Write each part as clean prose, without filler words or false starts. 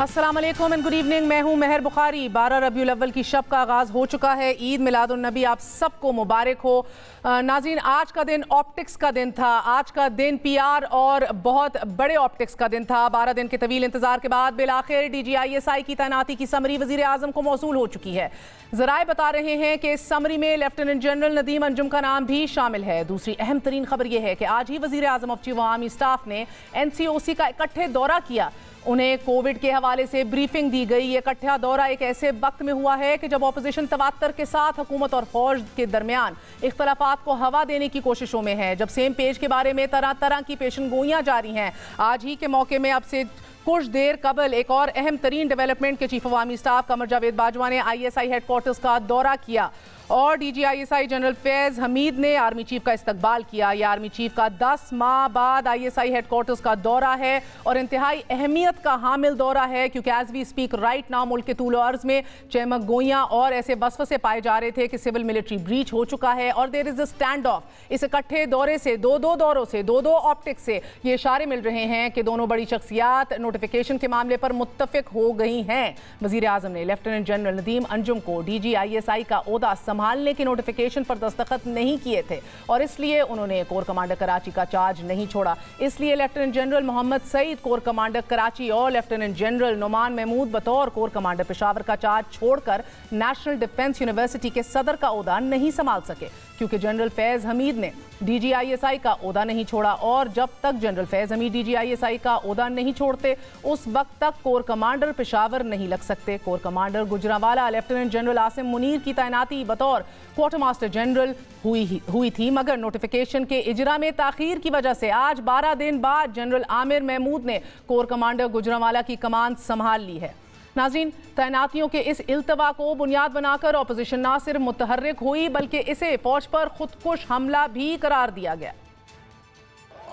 अस्सलाम वालेकुम and good evening. मैं हूं मेहर बुखारी। 12 रबीउल अव्वल की शब का आगाज हो चुका है। ईद मिलादुन नबी आप सबको मुबारक हो। नाज़रीन, आज का दिन ऑप्टिक्स का दिन था। आज का दिन पीआर और बहुत बड़े ऑप्टिक्स का दिन था। 12 दिन के तवील इंतजार के बाद बिलाखिर DGISI की तैनाती की समरी वजीर आजम को मौसूल हो चुकी है। ज़राए बता रहे हैं कि इस समरी में लेफ्टिनेंट जनरल नदीम अंजुम का नाम भी शामिल है। दूसरी अहम तरीन खबर यह है कि आज ही वजीर आजम ऑफ चीफ अवामी स्टाफ ने NCOC का इकट्ठे दौरा किया। उन्हें कोविड के हवाले से ब्रीफिंग दी गई। ये इकट्ठा दौरा एक ऐसे वक्त में हुआ है कि जब अपोजिशन तवात्तर के साथ हुकूमत और फौज के दरमियान इख्तलाफात को हवा देने की कोशिशों में है, जब सेम पेज के बारे में तरह तरह की पेशनगोइयां जारी हैं। आज ही के मौके में अब से कुछ देर कबल एक और अहम तरीन डेवलपमेंट के चीफ अवामी स्टाफ कमर जावेद बाजवा ने ISI हेडक्वार्टर्स का दौरा किया और DGISI जनरल फैज़ हमीद ने आर्मी चीफ का इस्तकबाल किया। यह आर्मी चीफ का 10 माह बाद ISI हेडक्वार्टर्स का दौरा है और इंतहाई अहमियत का हामिल दौरा है, क्योंकि as we speak right now मुल्क के तूल अर्ज में चमक गोइयां और ऐसे वसवसे पाए जा रहे थे कि सिविल मिलिट्री ब्रीच हो चुका है और there is a standoff. इस इकट्ठे दौरे से दो दौरों से दो ऑप्टिक्स से ये इशारे मिल रहे हैं कि दोनों बड़ी शख्सियात नोटिफिकेशन के मामले पर मुत्तफिक हो गई हैं। वजीर आजम ने लेफ्टिनेंट जनरल नदीम अंजुम को DGISI का ओहदा संभालने की नोटिफिकेशन पर दस्तखत नहीं किए थे और इसलिए उन्होंने कोर कमांडर कराची का चार्ज नहीं छोड़ा। इसलिए lieutenant general Mohammad Saeed corps commander Karachi और लेफ्टिनेंट जनरल नुमान महमूद बतौर कोर कमांडर पेशावर का चार्ज छोड़कर नेशनल डिफेंस यूनिवर्सिटी के सदर का ओहदा नहीं संभाल सके, क्योंकि जनरल फैज़ हमीद ने DGISI का ओहदा नहीं छोड़ा और जब तक जनरल फैज़ हमीद DGISI का ओहदा नहीं छोड़ते उस वक्त तक कोर कमांडर पेशावर नहीं लग सकते। Core commander Gujranwala lieutenant general Asim Munir की तैनाती बतौर क्वार्टर मास्टर जनरल हुई थी, मगर नोटिफिकेशन के इजरा में ताखीर की वजह से आज 12 दिन बाद जनरल आमिर महमूद ने कोर कमांडर गुजरांवाला की कमान संभाल ली है। नाज़रीन, तैनातियों के इस इल्तवा को बुनियाद बनाकर अपोजिशन ना सिर्फ मुतहर्रिक हुई बल्कि इसे फौज पर खुदकुश हमला भी करार दिया गया।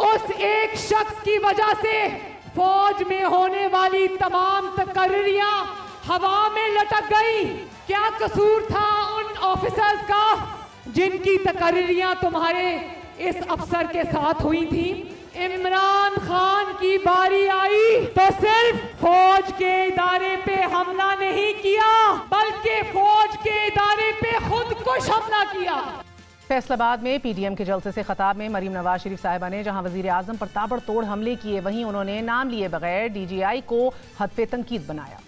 उस एक शख्स की वजह से फौज में होने वाली तमाम तकर्रियां हवा में लटक गई। क्या कसूर था उन ऑफिसर्स का जिनकी तकर्रियां तुम्हारे इस अफसर के साथ हुई थी? इमरान खान की बारी आई तो सिर्फ फौज के इदारे पे हमला नहीं किया बल्कि फौज के इदारे पे खुदकुश हमला किया। फैसलाबाद में PTM के जलसे से खिताब में मरीम नवाज शरीफ साहिबा ने जहां वजीर आजम पर ताबड़तोड़ हमले किए, वहीं उन्होंने नाम लिए बगैर DGI को हदफे तनकीद बनाया।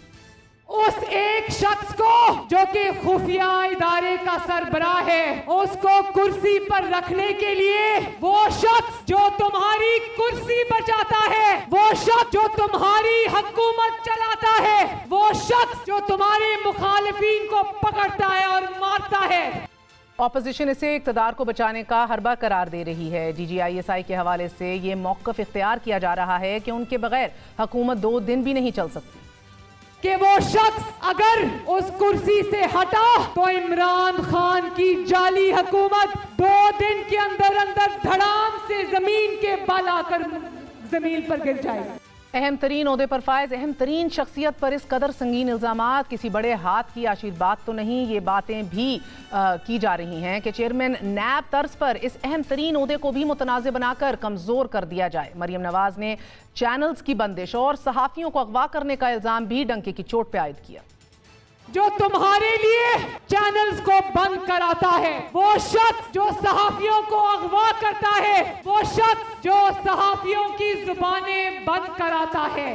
उस एक शख्स को जो कि खुफिया इदारे का सरबराह है, उसको कुर्सी पर रखने के लिए वो शख्स जो तुम्हारी कुर्सी बचाता है, वो शख्स जो तुम्हारी हुकूमत चलाता है, वो शख्स जो तुम्हारे मुखालिफिन को पकड़ता है और मारता है। ऑपोजिशन इसे इक़्तिदार को बचाने का हरबा करार दे रही है। DGISI के हवाले से ये मौक़िफ़ इख्तियार किया जा रहा है कि उनके बगैर हुकूमत 2 दिन भी नहीं चल सकती, कि वो शख्स अगर उस कुर्सी से हटा तो इमरान खान की जाली हुकूमत 2 दिन के अंदर अंदर धड़ाम से जमीन के बल आकर जमीन पर गिर जाएगी। अहम तरीन ओहदे पर फायज, अहम तरीन शख्सियत पर इस कदर संगीन इल्जामात किसी बड़े हाथ की आशीर्वाद तो नहीं। ये बातें भी की जा रही हैं कि चेयरमैन नैब तर्ज पर इस अहम तरीन ओहदे को भी मुतनाज़ बनाकर कमज़ोर कर दिया जाए। मरीम नवाज ने चैनल्स की बंदिश और सहाफ़ियों को अगवा करने का इल्ज़ाम भी डंके की चोट पर आयद किया। जो तुम्हारे लिए चैनल्स को बंद कराता है, वो शख्स जो सहाफियों को अगवा करता है, वो शख्स जो सहाफियों की जुबानें बंद कराता है।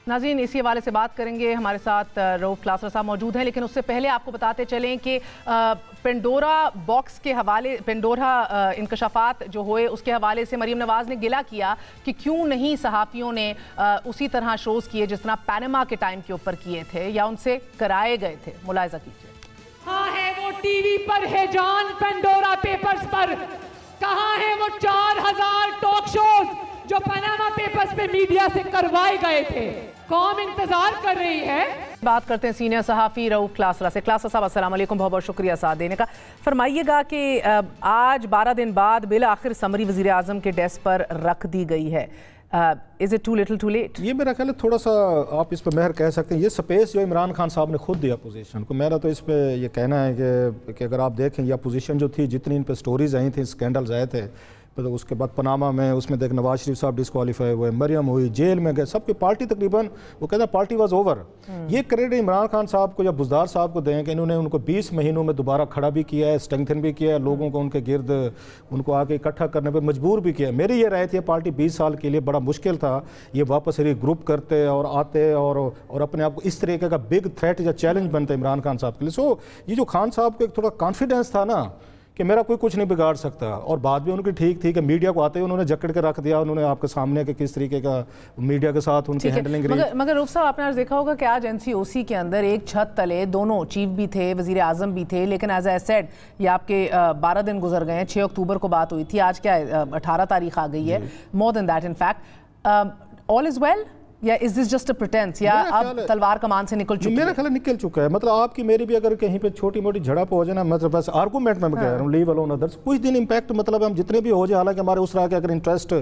नाज़रीन, इसी हवाले से बात करेंगे। हमारे साथ रऊफ क्लासरा साहब मौजूद हैं, लेकिन उससे पहले आपको बताते चलें कि पेंडोरा बॉक्स के हवाले, पेंडोरा इंकशाफात जो हुए उसके हवाले से मरीम नवाज ने गिला किया कि क्यों नहीं सहाफ़ियों ने उसी तरह शोज़ किए जिस तरह पैनामा के टाइम के ऊपर किए थे या उनसे कराए गए थे। मुलाहिज़ा कीजिए। हाँ है वो टीवी पर है जान पेंडोरा पेपर्स पर, कहाँ है वो 4000 टॉक शोज जो पनामा पेपर्स पे मीडिया से करवाए गए थे? कौम इंतजार कर रही है। बात करते हैं सीनियर सहाफ़ी रऊफ क्लासरा से। क्लासरा साहब अस्सलाम वालेकुम, बहुत बहुत शुक्रिया साथ देने का। फरमाइएगा कि आज 12 दिन बाद बिल आखिर समरी वज़ीर आज़म के डेस्क पर रख दी गई है। Is it too little too late? ये मेरा ख्याल है थोड़ा सा आप इस पर मेहर कह सकते हैं, ये स्पेस जो इमरान खान साहब ने खुद दिया अपोजिशन को। मेरा तो इस पे ये कहना है कि अगर आप देखें ये अपोजिशन जो थी, जितनी इन पर स्टोरीज आई थी, स्कैंडल्स आए थे, اس کے بعد پناما میں اس میں دیکھ نواز شریف صاحب ڈسکوالیفائی ہوئے, مریم ہوئی, جیل میں گئے, سب کی پارٹی تقریباً وہ کہتے ہیں پارٹی واز اوور. یہ کریڈٹ عمران خان صاحب کو یا بزدار صاحب کو دیں کہ انہوں نے ان کو 20 مہینوں میں دوبارہ کھڑا بھی کیا ہے, اسٹرنگتھن بھی کیا ہے, لوگوں کو ان کے گرد ان کو آگے اکٹھا کرنے پہ مجبور بھی کیا. میری یہ رائے تھی پارٹی 20 سال کے لیے بڑا مشکل تھا یہ واپس ری گروپ کرتے اور آتے اور اپنے آپ کو اس طریقے کا بگ تھریٹ یا چیلنج بنتے عمران خان صاحب کے لیے. سو یہ جو خان صاحب کو ایک تھوڑا کانفیڈنس تھا نا کہ میرا کوئی کچھ نہیں بگاڑ سکتا, اور بات بھی ان کی ٹھیک تھی کہ میڈیا کو آتے ہی انہوں نے جکڑ کے رکھ دیا, انہوں نے آپ کے سامنے کہ کس طریقے کا میڈیا کے ساتھ ان کی ہینڈلنگ رہی. مگر رؤف صاحب آپ نے آج دیکھا ہوگا کہ آج NCOC کے اندر ایک چھت تلے دونوں چیف بھی تھے, وزیر اعظم بھی تھے, لیکن ایز اے سیڈ یہ آپ کے 12 دن گزر گئے ہیں, 6 اکتوبر کو بات ہوئی تھی, آج کیا 18 تاریخ آ گئی ہے, more than that in fact. All is well یا از دس جسٹ اے پریٹینس, یا اب تلوار کمان سے نکل چکی ہے؟ میرا خیال ہے نکل چکا ہے. مطلب آپ کی میری بھی اگر کہیں پہ چھوٹی موٹی جھڑپ ہو جائے نا, مطلب بس آرگومنٹ میں کہہ رہا ہوں, لیو الون ادرس, کچھ دن امپیکٹ مطلب ہم جتنے بھی ہو جائے, حالانکہ ہمارے اس طرح کے اگر انٹرسٹ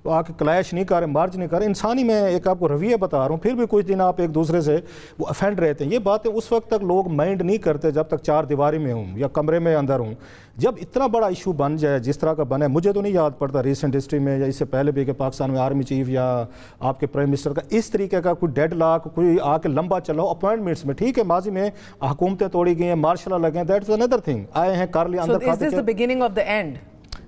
آ کے کلیش نہیں کر رہے, مارچ نہیں کر رہے, انسانی میں ایک آپ کو رویہ بتا رہا ہوں, پھر بھی کچھ دن آپ ایک دوسرے سے وہ افینڈ رہتے ہیں. یہ باتیں اس وقت تک لوگ مائنڈ نہیں کرتے جب تک چار دیواری میں ہوں یا کمرے میں اندر ہوں. جب اتنا بڑا ایشو بن جائے جس طرح کا بنے, مجھے تو نہیں یاد پڑتا ریسنٹ ہسٹری میں یا اس سے پہلے بھی کہ پاکستان میں آرمی چیف یا آپ کے پرائم منسٹر کا اس طریقے کا کوئی ڈیڈ لاک کوئی آ کے لمبا چلاؤ اپوائنٹمنٹس میں. ٹھیک ہے ماضی میں حکومتیں توڑی گئی ہیں, مارشل لا لگے ہیں, دیٹ از اندر تھنگ, آئے ہیں کر لیا اندر So is this the beginning of the end?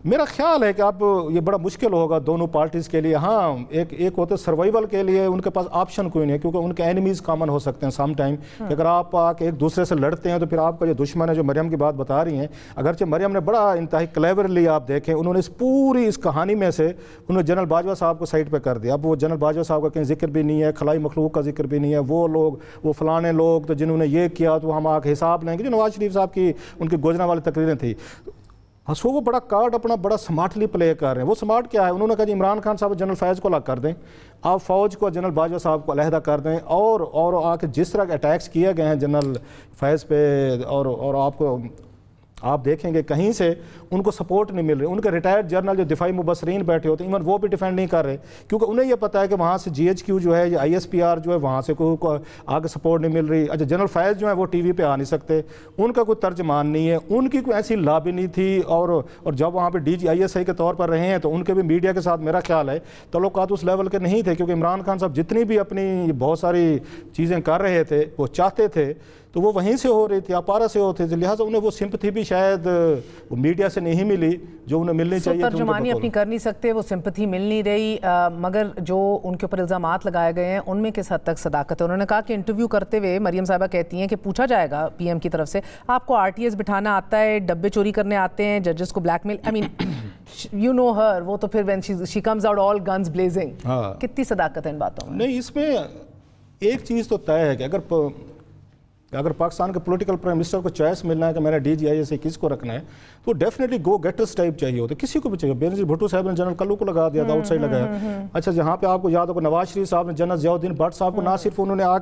میرا خیال ہے کہ اب یہ بڑا مشکل ہوگا دونوں پارٹیز کے لیے. ہاں ایک ہوتے سروائیول کے لیے ان کے پاس آپشن کوئی نہیں ہے, کیونکہ ان کے اینیمیز کامن ہو سکتے ہیں سم ٹائم, کہ اگر آپ آ کے ایک دوسرے سے لڑتے ہیں تو پھر آپ کا جو دشمن ہے, جو مریم کی بات بتا رہی ہیں, اگرچہ مریم نے بڑا انتہائی کلیورلی آپ دیکھیں انہوں نے اس کہانی میں سے انہوں نے جنرل باجوہ صاحب کو سائڈ پہ کر دیا. اب وہ جنرل باجوہ صاحب کا کہیں ذکر بھی نہیں ہے, خلائی مخلوق کا ذکر بھی نہیں ہے, وہ لوگ وہ فلانے لوگ تو جنہوں نے یہ کیا تو ہم آ کے حساب لیں گے, جو نواز شریف صاحب کی ان کی گوجرا والی تقریریں تھیں. ہسو وہ بڑا کارڈ اپنا بڑا سمارٹلی پلے کر رہے ہیں. وہ سمارٹ کیا ہے, انہوں نے کہا جی عمران خان صاحب جنرل فیض کو الگ کر دیں, آپ فوج کو جنرل باجوہ صاحب کو علیحدہ کر دیں, اور آ کے جس طرح کے اٹیکس کیے گئے ہیں جنرل فیض پہ, اور آپ کو آپ دیکھیں گے کہیں سے ان کو سپورٹ نہیں مل رہی. ان کے ریٹائرڈ جرنل جو دفاعی مبصرین بیٹھے ہوتے ہیں ایون وہ بھی ڈیفینڈ نہیں کر رہے, کیونکہ انہیں یہ پتہ ہے کہ وہاں سے GHQ جو ہے یا ISPR جو ہے وہاں سے کوئی آگے سپورٹ نہیں مل رہی. اچھا جنرل فیض جو ہے وہ ٹی وی پہ آ نہیں سکتے, ان کا کوئی ترجمان نہیں ہے, ان کی کوئی ایسی لابی نہیں تھی, اور جب وہاں پہ DG ISI کے طور پر رہے ہیں تو ان کے بھی میڈیا کے ساتھ میرا خیال ہے تعلقات اس لیول کے نہیں تھے, کیونکہ عمران خان صاحب جتنی بھی اپنی بہت ساری چیزیں کر رہے تھے وہ چاہتے تھے تو وہ وہیں سے ہو رہی تھی, اپارا سے ہوتے تھے, لہٰذا انہیں وہ سمپتھی بھی شاید وہ میڈیا سے نہیں ملی جو انہیں ملنی چاہیے. ترجمانی اپنی کر نہیں سکتے, وہ سمپتھی مل نہیں رہی, مگر جو ان کے اوپر الزامات لگائے گئے ہیں ان میں کس حد تک صداقت ہے. انہوں نے کہا کہ انٹرویو کرتے ہوئے مریم صاحبہ کہتی ہیں کہ پوچھا جائے گا PM کی طرف سے آپ کو RTS بٹھانا آتا ہے, ڈبے چوری کرنے آتے ہیں, ججز کو blackmail, I mean you know her, وہ تو پھر when she comes out all guns blazing. کتنی صداقت ہے ان باتوں میں؟ نہیں, اس میں ایک چیز تو طے ہے کہ اگر پاکستان کے پولیٹیکل پرائم منسٹر کو چوائس ملنا ہے کہ میں نے DG ISI کس کو رکھنا ہے تو ڈیفینیٹلی گو گیٹرس ٹائپ چاہیے ہوتا ہے, کسی کو بھی چاہیے. بینظیر بھٹو صاحب نے جنرل کلو کو لگا دیا تھا, آؤٹ سائڈ لگایا. اچھا جہاں پہ آپ کو یاد ہوگا نواز شریف صاحب نے جنرل ضیاء الدین بٹ صاحب کو نہ صرف انہوں نے آ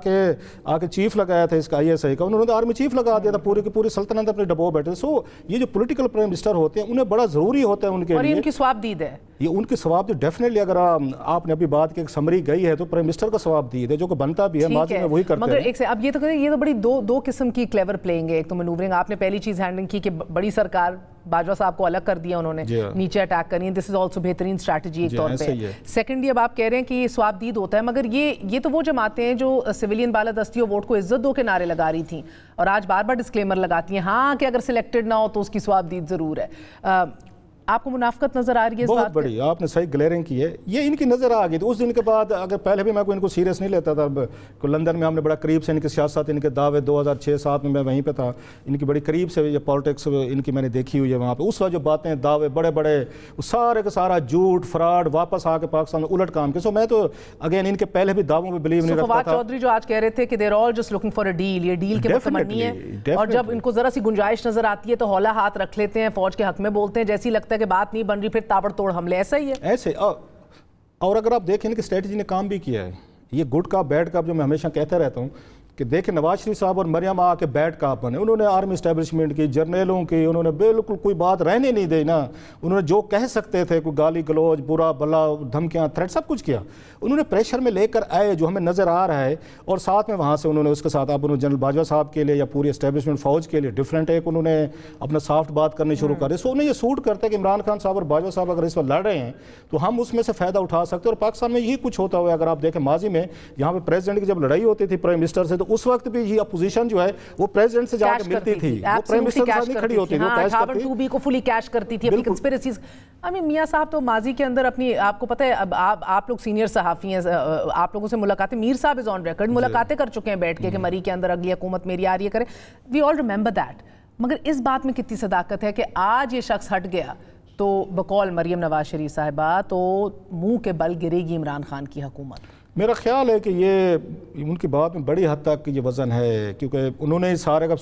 کے چیف لگایا تھا اس کا ISI کا, انہوں نے آرمی چیف لگا دیا تھا, پوری کی پوری سلطنت اپنے ڈبو بیٹھے. سو یہ جو پولیٹیکل پرائم منسٹر ہوتے ہیں انہیں بڑا ضروری ہوتا ہے ان کے لیے, اور یہ ان کی ثواب دید ہے, یہ ان کی ثواب دید ڈیفینیٹلی. اگر آپ نے ابھی بات کی ایک سمری گئی ہے تو پرائم منسٹر کا ثواب دید ہے جو کہ بنتا بھی ہے, ماضی میں وہی کرتے ہیں. مگر ایک سے اب یہ تو بڑی دو قسم کی کلیور پلینگ ہے. ایک تو مینوورنگ آپ نے پہلی چیز ہینڈلنگ کی کہ بڑی سرکار باجوہ صاحب کو الگ کر دیا انہوں نے, نیچے اٹیک کرنی ہے, دس از آلسو بہترین اسٹریٹجی ایک طور پہ. سیکنڈلی اب آپ کہہ رہے ہیں کہ یہ ثواب دید ہوتا ہے, مگر یہ تو وہ جماعتیں ہیں جو سویلین بالادستی اور ووٹ کو عزت دو کے نعرے لگا رہی تھیں اور آج بار بار ڈسکلیمر لگاتی ہیں ہاں کہ اگر سلیکٹڈ نہ ہو تو اس کی ثواب دید ضرور ہے. آپ کو منافقت نظر آ رہی ہے اس بات؟ بہت بڑی, آپ نے صحیح گلیرنگ کی ہے, یہ ان کی نظر آ گئی. تو اس دن کے بعد اگر پہلے بھی میں ان کو سیریس نہیں لیتا تھا, لندن میں ہم نے بڑا قریب سے ان کی سیاست, ان کے دعوے 2006-7 میں وہیں پہ تھا, ان کی بڑی قریب سے یہ پالیٹکس ان کی میں نے دیکھی ہوئی ہے وہاں پہ. اس وقت جو باتیں دعوے بڑے بڑے سارے کا سارا جھوٹ فراڈ واپس آ کے پاکستان میں الٹ کام کے. سو میں تو اگین ان کے پہلے بھی دعووں میں بلیو نہیں رکھتا تھا. فواد چودھری جو آج کہہ رہے تھے کہ they're all just looking for a deal, یہ ڈیل کے متمنی ہے, اور جب ان کو ذرا سی گنجائش نظر آتی ہے تو ہولا ہاتھ رکھ لیتے ہیں, فوج کے حق میں بولتے ہیں, جیسی لگتا ہے کہ بات نہیں بن رہی پھر تابڑ توڑ حملے. ایسا ہی ہے ایسے. اور اگر آپ دیکھیں کہ اسٹریٹجی نے کام بھی کیا ہے, یہ گڈ کا بیڈ کا جو میں ہمیشہ کہتا رہتا ہوں کہ دیکھیں نواز شریف صاحب اور مریم آ کے بیٹھ کہاں بنے. انہوں نے آرمی اسٹیبلشمنٹ کی, جرنیلوں کی, انہوں نے بالکل کوئی بات رہنے نہیں دی نا. انہوں نے جو کہہ سکتے تھے, کوئی گالی گلوچ, برا بلا, دھمکیاں, تھریٹ, سب کچھ کیا. انہوں نے پریشر میں لے کر آئے جو ہمیں نظر آ رہا ہے, اور ساتھ میں وہاں سے انہوں نے اس کے ساتھ اب انہوں جنرل باجوہ صاحب کے لیے یا پوری اسٹیبلشمنٹ فوج کے لیے ڈفرینٹ ایک انہوں نے اپنا سافٹ بات کرنی شروع کر دی. سو انہیں یہ سوٹ کرتا ہے کہ عمران خان صاحب اور باجوہ صاحب اگر اس وقت لڑ رہے ہیں تو ہم اس میں سے فائدہ اٹھا سکتے ہیں. اور پاکستان میں یہی کچھ ہوتا ہوا ہے. اگر آپ دیکھیں ماضی میں یہاں پہ پریزیڈنٹ کی جب لڑائی ہوتی تھی پرائم منسٹر سے, تو اس وقت بھی یہ اپوزیشن جو ہے وہ پریزیڈنٹ سے جا کے ملتی تھی, وہ پرائم منسٹر کے ساتھ نہیں کھڑی ہوتی تھی, کو فلی کیش کرتی تھی اپنی کنسپیریسیز. میاں صاحب تو ماضی کے اندر اپنی, آپ کو پتہ ہے اب آپ لوگ سینئر صحافی ہیں, آپ لوگوں سے ملاقاتیں, میر صاحب از آن ریکارڈ ملاقاتیں کر چکے ہیں بیٹھ کے کہ مری کے اندر اگلی حکومت میری آ رہی ہے کرے. وی آل ریممبر دیٹ. مگر اس بات میں کتنی صداقت ہے کہ آج یہ شخص ہٹ گیا تو بقول مریم نواز شریف صاحبہ تو منہ کے بل گرے گی عمران خان کی حکومت. میرا خیال ہے کہ یہ ان کی بات میں بڑی حد تک یہ وزن ہے, کیونکہ انہوں نے سارے کا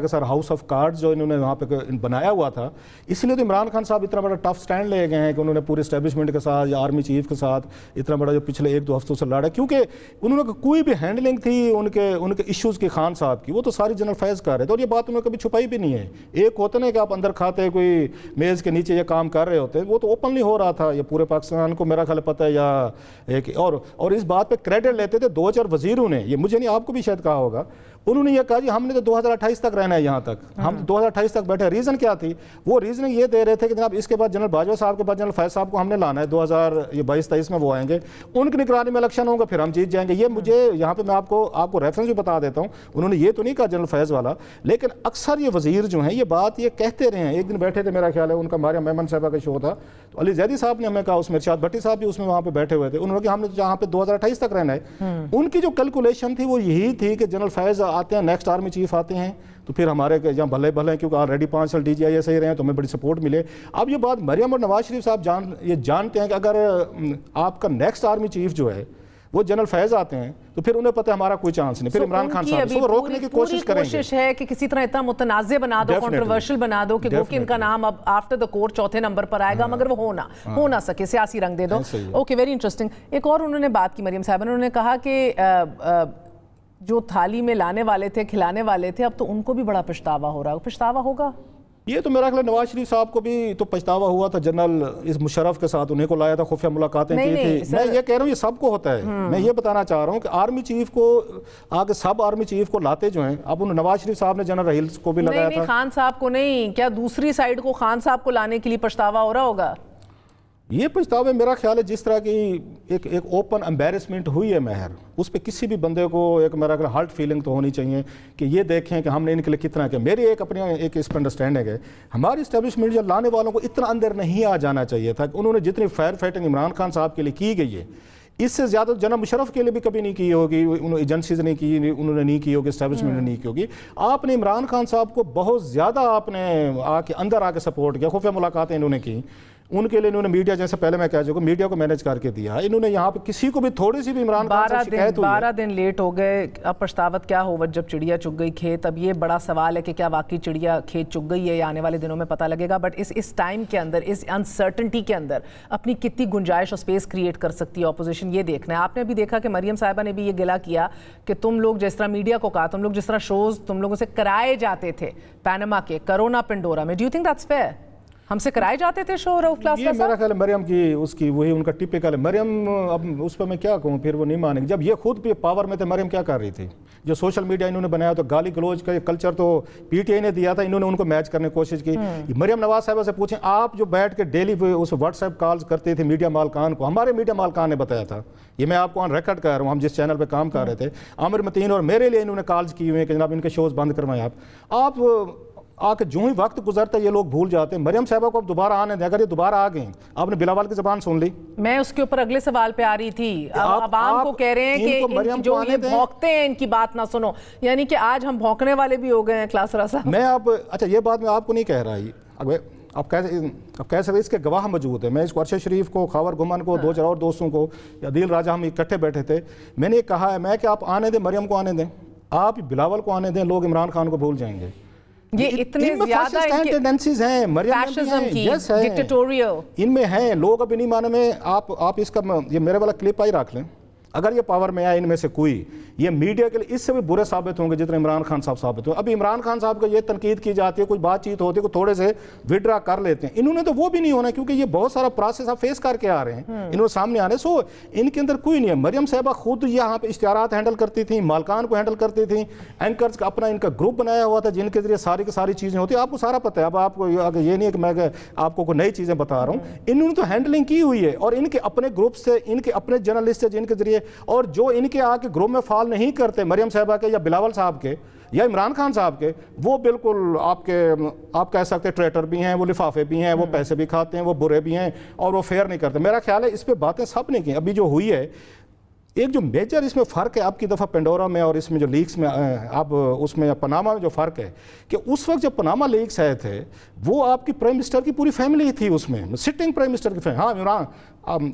سارا ہاؤس آف کارڈز جو انہوں نے وہاں پہ بنایا ہوا تھا, اس لیے تو عمران خان صاحب اتنا بڑا ٹف سٹینڈ لے گئے ہیں کہ انہوں نے پورے اسٹیبلشمنٹ کے ساتھ یا آرمی چیف کے ساتھ اتنا بڑا جو پچھلے 1-2 ہفتوں سے لڑا, کیونکہ انہوں نے کوئی بھی ہینڈلنگ تھی ان کے ایشوز کی خان صاحب کی, وہ تو ساری جنرل فیض کر رہے تھے, اور یہ بات انہوں نے کبھی چھپائی بھی نہیں ہے. ایک ہوتا نا کہ آپ اندر کھاتے کوئی میز کے نیچے یہ کام کر رہے ہوتے, وہ تو اوپنلی ہو رہا تھا, یہ پورے پاکستان کو میرا خیال پتہ ہے. یا ایک اور اس بات پہ کریڈٹ لیتے تھے 2-4 وزیروں نے, یہ مجھے نہیں آپ کو بھی شاید کہا ہوگا, انہوں نے یہ کہا جی ہم نے تو 2028 تک رہنا ہے یہاں تک, ہم 2028 تک بیٹھے. ریزن کیا تھی؟ وہ ریزن یہ دے رہے تھے کہ جناب اس کے بعد جنرل باجوہ صاحب کے بعد جنرل فیض صاحب کو ہم نے لانا ہے, 2022-23 میں وہ آئیں گے, ان کی نگرانی میں الیکشن ہوگا, پھر ہم جیت جائیں گے. یہ مجھے یہاں پہ میں آپ کو ریفرنس بھی بتا دیتا ہوں, انہوں نے یہ تو نہیں کہا جنرل فیض والا, لیکن اکثر یہ وزیر جو ہیں یہ بات یہ کہتے رہے ہیں. ایک دن بیٹھے تھے, میرا خیال ہے ان کا مریم میمن صاحبہ کا شو تھا, تو علی زیدی صاحب نے ہمیں کہا, اس میں ارشاد بھٹی صاحب بھی اس میں وہاں پہ بیٹھے ہوئے تھے, انہوں نے کہا ہم نے جہاں پہ 2028 تک رہنا ہے. ان کی جو کیلکولیشن تھی وہ یہی تھی کہ جنرل فیض آتے ہیں, نیکسٹ آرمی چیف آتے ہیں, تو پھر ہمارے جہاں بھلے ہیں, کیونکہ آلریڈی 5 سال ڈی جی آئی ایسے ہی رہے ہیں تو ہمیں بڑی سپورٹ ملے. اب یہ بات مریم اور نواز شریف صاحب یہ جانتے ہیں کہ اگر آپ کا نیکسٹ آرمی چیف جو ہے وہ جنرل فیض آتے ہیں تو پھر انہیں پتہ ہے ہمارا کوئی چانس نہیں. پھر عمران خان صاحب اس کو روکنے کی کوشش کریں گے. کوشش ہے کہ کسی طرح اتنا متنازع بنا دو, کنٹروورشل بنا دو کہ گو کہ ان کا نام اب آفٹر دا کورٹ چوتھے نمبر پر آئے گا, مگر وہ ہو نہ سکے, سیاسی رنگ دے دو. Okay, very interesting. ایک اور انہوں نے بات کی مریم صاحبہ نے, انہوں نے کہا کہ جو تھالی میں لانے والے تھے, کھلانے والے تھے, اب تو ان کو بھی بڑا پچھتاوا ہو رہا ہے. پچھتاوا ہوگا یہ تو میرا خیال نواز شریف صاحب کو بھی تو پچھتاوا ہوا تھا, جنرل اس مشرف کے ساتھ انہیں کو لایا تھا, خفیہ ملاقاتیں کی تھی. میں یہ کہہ رہا ہوں یہ سب کو ہوتا ہے. میں یہ بتانا چاہ رہا ہوں کہ آرمی چیف کو آگے سب آرمی چیف کو لاتے جو ہیں, اب ان نواز شریف صاحب نے جنرل رحیل کو بھی لگایا تھا. خان صاحب کو نہیں, کیا دوسری سائیڈ کو خان صاحب کو لانے کے لیے پچھتاوا ہو رہا ہوگا؟ یہ پچھتاوے میرا خیال ہے جس طرح کی ایک اوپن امبیرسمنٹ ہوئی ہے مہر, اس پہ کسی بھی بندے کو ایک میرا خیال ہارٹ فیلنگ تو ہونی چاہیے کہ یہ دیکھیں کہ ہم نے ان کے لیے کتنا کیا. میری اپنی اس پہ انڈرسٹینڈنگ ہے, ہماری اسٹیبلشمنٹ جو لانے والوں کو اتنا اندر نہیں آ جانا چاہیے تھا. انہوں نے جتنی فائر فائٹنگ عمران خان صاحب کے لیے کی گئی ہے, اس سے زیادہ جناب مشرف کے لیے بھی کبھی نہیں کی ہوگی, ایجنسیز نے کی, انہوں نے نہیں کی ہوگی, اسٹیبلشمنٹ نے نہیں کی ہوگی. آپ نے عمران خان صاحب کو بہت زیادہ آپ نے اندر آ کے سپورٹ کیا, خفیہ ملاقاتیں انہوں نے کی, ان کے لیے انہوں نے میڈیا, جیسے پہلے میں کہہ چکا, میڈیا کو مینیج کر کے دیا. انہوں نے یہاں پہ کسی کو بھی تھوڑی سی بھی عمران خان سے شکایت ہوئی 12 دن لیٹ ہو گئے. اب پچھتاوت کیا ہو جب چڑیا چگ گئی کھیت. اب یہ بڑا سوال ہے کہ کیا واقعی چڑیا کھیت چگ گئی ہے یا آنے والے دنوں میں پتہ لگے گا. بٹ اس ٹائم کے اندر, اس انسرٹنٹی کے اندر اپنی کتنی گنجائش اور سپیس کریٹ کر سکتی ہے اپوزیشن, یہ دیکھنا ہے. آپ نے بھی دیکھا کہ مریم صاحبہ نے بھی یہ گلہ کیا کہ تم لوگ جس طرح میڈیا کو کہا, تم لوگ جس طرح شوز تم لوگوں سے کرائے جاتے تھے پینما کے, کرونا پنڈورا میں, do you think that's fair? ہم سے کرائے جاتے تھے شو رؤف کلاس کا. یہ میرا خیال ہے مریم کی اس کی وہی ان کا ٹپیکل ہے. مریم اب اس پہ میں کیا کہوں, پھر وہ نہیں مانے گی. جب یہ خود بھی پاور میں تھے, مریم کیا کر رہی تھی؟ جو سوشل میڈیا انہوں نے بنایا تو گالی گلوچ کا کلچر تو پی ٹی آئی نے دیا تھا, انہوں نے ان کو میچ کرنے کی کوشش کی. مریم نواز صاحبہ سے پوچھیں, آپ جو بیٹھ کے ڈیلی اس واٹس ایپ کالز کرتے تھے میڈیا مالکان کو, ہمارے میڈیا مالکان نے بتایا تھا, یہ میں آپ کو آن ریکارڈ کر رہا ہوں, ہم جس چینل پہ کام کر رہے تھے, عامر متین اور میرے لیے انہوں نے کالز کی ہوئے ہیں کہ جناب ان کے شوز بند کروائیں. آپ آ کے جو ہی وقت گزرتا ہے یہ لوگ بھول جاتے ہیں. مریم صاحبہ کو اب دوبارہ آنے دیں, اگر یہ دوبارہ آ گئیں. آپ نے بلاول کی زبان سن لی, میں اس کے اوپر اگلے سوال پہ آ رہی تھی. عوام کو کہہ رہے ہیں کہ جو یہ بھونکتے ہیں ان کی بات نہ سنو, یعنی کہ آج ہم بھونکنے والے بھی ہو گئے ہیں. کلاس رسا میں اب اچھا یہ بات میں آپ کو نہیں کہہ رہا, اب کہہ سکتے اس کے گواہ موجود ہیں. میں اس کو ارشد شریف کو, خاور گھمن کو, 2-4 اور دوستوں کو, یا عدیل راجہ, ہم اکٹھے بیٹھے تھے, میں نے کہا ہے کہ آپ آنے دیں, مریم کو آنے دیں, آپ بلاول کو آنے دیں, لوگ عمران خان کو بھول جائیں گے. یہ اتنے زیادہ ٹینڈنسیز ہیں فیشزم کی, ڈکٹیٹوریل ان میں ہیں. لوگ ابھی نہیں مانے میں. آپ اس کا یہ میرے والا کلپ آئی رکھ لیں, اگر یہ پاور میں آئے ان میں سے کوئی, ये मीडिया के लिए इससे भी बुरे साबित होंगे जितने इमरान खान साहब साबित हुए। अभी इमरान खान साहब का ये तनकीद की जाती है, कुछ बातचीत होती है, कुछ थोड़े से विड्रा कर लेते हैं, इन्होंने तो वो भी नहीं होना क्योंकि ये बहुत सारा प्रोसेस आप फेस करके आ रहे हैं, इन्होंने सामने आने। सो इनके अंदर कोई नहीं है। मरियम साहबा खुद यहाँ पे इश्तिहारात हैंडल करती थी, मालकान को हैंडल करती थी, एंकर्स का अपना इनका ग्रुप बनाया हुआ था जिनके जरिए सारी की सारी चीज़ें होती है, आपको सारा पता है। अब आपको ये नहीं है कि मैं आपको कोई नई चीज़ें बता रहा हूँ, इन्होंने तो हैंडलिंग की हुई है। और इनके अपने ग्रुप से, इनके अपने जर्नलिस्ट से जिनके जरिए, और जो इनके आके ग्रुप में फॉल नहीं करते मरियम साहबा के या बिलावल साहब के या इमरान खान साहब के, वो बिल्कुल आप कह सकते हैं ट्रेटर भी हैं, वो लिफाफे भी हैं, वो पैसे भी खाते हैं, वो बुरे भी हैं और वो फेयर नहीं करते। मेरा ख्याल है इस पे बातें सब ने की। अभी जो हुई है, एक जो मेजर इसमें फ़र्क है आपकी दफ़ा पेंडोरा में और इसमें जो लीक्स में अब उसमें पनामा में जो फ़र्क है कि उस वक्त जब पनामा लीक्स आए थे वो आपकी प्राइम मिनिस्टर की पूरी फैमिली थी उसमें, सिटिंग प्राइम मिनिस्टर की फैमिली। हाँ, इमरान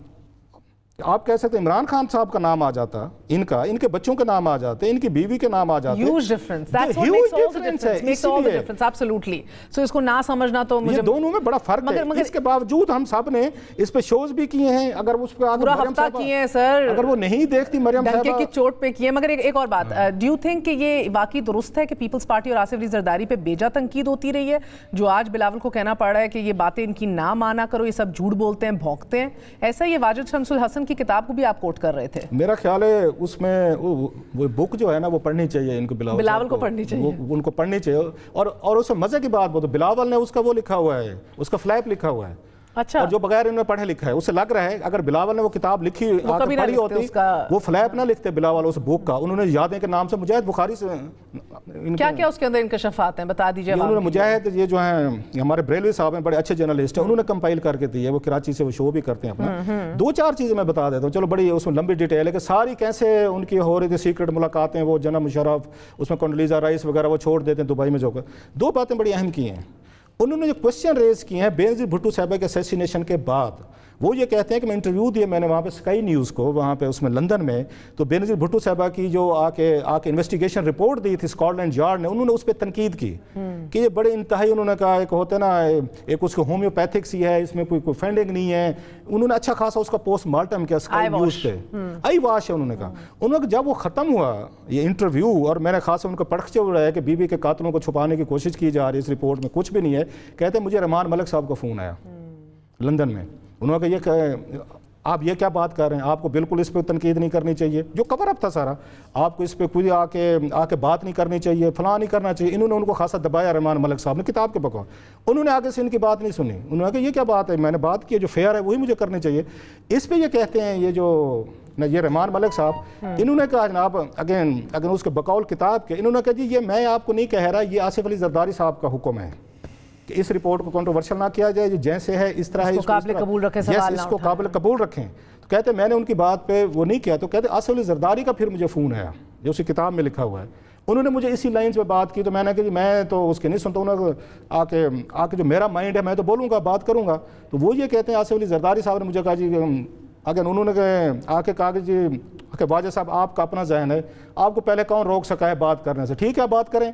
आप कह सकते हैं इमरान खान साहब का नाम आ जाता, इनके बच्चों के नाम आ जाते, इनकी बीवी के नाम आ जाते। Huge difference. That's what makes all the difference. Makes all the difference. Absolutely. So इसको ना समझना तो मुझे दोनों में बड़ा फर्क है। इसके बावजूद हम सब ने इस पे शोज भी किए हैं। अगर उस पे पूरा हफ्ता किए हैं सर, अगर वो नहीं देखती मरियम साहबा की चोट पे किए। मगर एक और बात, डू यू थिंक कि ये वाकई दुरुस्त है कि पीपल्स पार्टी और आसिफ अली जरदारी पे बेजा तनकीद होती रही है, जो आज बिलावल को कहना पड़ रहा है कि ये बातें इनकी ना माना करो, ये सब झूठ बोलते हैं, भौंकते हैं? ऐसा ये वाजिद शमसुल हसन की किताब को भी आप कोट कर रहे थे। मेरा ख्याल है उसमें वो बुक जो है ना वो पढ़नी चाहिए इनको, बिलावल को पढ़नी चाहिए, उनको पढ़नी चाहिए। और उसमें मजे की बात बोलो, बिलावल ने उसका वो लिखा हुआ है, उसका फ्लैप लिखा हुआ है। अच्छा। और जो बगैर इन्होंने पढ़े लिखा है, उससे लग रहा है अगर बिलावल ने वो किताब लिखी पढ़ी होती, वो फ्लैप ना लिखते बिलावल उस बुक का। उन्होंने यादें के नाम से मुजाहिद बुखारी से क्या क्या उसके अंदर इंकशाफात हैं, बता दीजिए। उन्होंने मुजाहिद, ये जो हैं हमारे बरेलवी साहब हैं, बड़े अच्छे जर्नलिस्ट हैं, उन्होंने कंपाइल करके दी है, वो कराची से वो शो भी करते हैं अपना। दो चार चीज़ें मैं बता देता हूँ, चलो बड़ी उसमें लंबी डिटेल है कि सारी कैसे उनकी हो रही थी सीक्रेट मुलाकातें, वो जनाब मुशर्रफ, उसमें कंडोलीज़ा राइस वगैरह वो छोड़ देते हैं दुबई में जाकर। दो बातें बड़ी अहम की हैं उन्होंने, जो क्वेश्चन रेज किए हैं बेनज़ीर भुट्टो साहबा के असैसिनेशन के बाद। वो ये कहते हैं कि मैं इंटरव्यू दिया मैंने वहाँ पे स्काई न्यूज़ को, वहाँ पे उसमें लंदन में, तो बेनज़ीर भुट्टो साहबा की जो आके इन्वेस्टिगेशन रिपोर्ट दी थी स्कॉटलैंड यार्ड ने, उन्होंने उस पर तनकीद की कि ये बड़े इंतहाई, उन्होंने कहा एक होता है ना, एक उसको होम्योपैथिक सी है, इसमें कोई फंडिंग नहीं है। उन्होंने अच्छा खासा उसका पोस्टमार्टम किया स्काई न्यूज़ पे, आई वाश है उन्होंने कहा। उन्होंने जब वो ख़त्म हुआ ये इंटरव्यू, और मैंने खासा उनका पड़ख उड़ा है कि बीबी के कातलों को छुपाने की कोशिश की जा रही है, इस रिपोर्ट में कुछ भी नहीं है। कहते मुझे रहमान मलिक साहब का फ़ोन आया लंदन में, उन्होंने कहा ये आप ये क्या बात कर रहे हैं, आपको बिल्कुल इस पर तनकीद नहीं करनी चाहिए, जो कवर अप था सारा, आपको इस पर कोई आके बात नहीं करनी चाहिए, फलां नहीं करना चाहिए। इन्होंने उनको खासा दबाया रहमान मलिक साहब ने किताब के बकौल। उन्होंने आगे से इनकी बात नहीं सुनी, उन्होंने कहा ये क्या बात है, मैंने बात की जो फेयर है वही मुझे करनी चाहिए। इस पर ये कहते हैं ये जो ये रहमान मलिक साहब, इन्होंने कहा जनाब अगेन उसके बकौल किताब के, इन्होंने कहा जी ये मैं आपको नहीं कह रहा, ये आसिफ अली जरदारी साहब का हुक्म है कि इस रिपोर्ट को कंट्रोवर्शियल ना किया जाए, जैसे है इस तरह है, इसको काबिल कबूल रखें, इसको काबिल कबूल रखें। तो कहते मैंने उनकी बात पे वो नहीं किया। तो कहते आसिफ अली जरदारी का फिर मुझे फ़ोन आया जो उसी किताब में लिखा हुआ है, उन्होंने मुझे इसी लाइन्स पे बात की। तो मैंने कहा मैं तो उसके नहीं सुनता, उन्होंने आके जो मेरा माइंड है मैं तो बोलूँगा, बात करूँगा। तो वो ये कहते हैं आसिफ अली जरदारी साहब ने मुझे कहा जी अगर उन्होंने आके कहा कि जी वाजिद साहब आपका अपना जहन है, आपको पहले कौन रोक सका है बात करने से, ठीक है बात करें।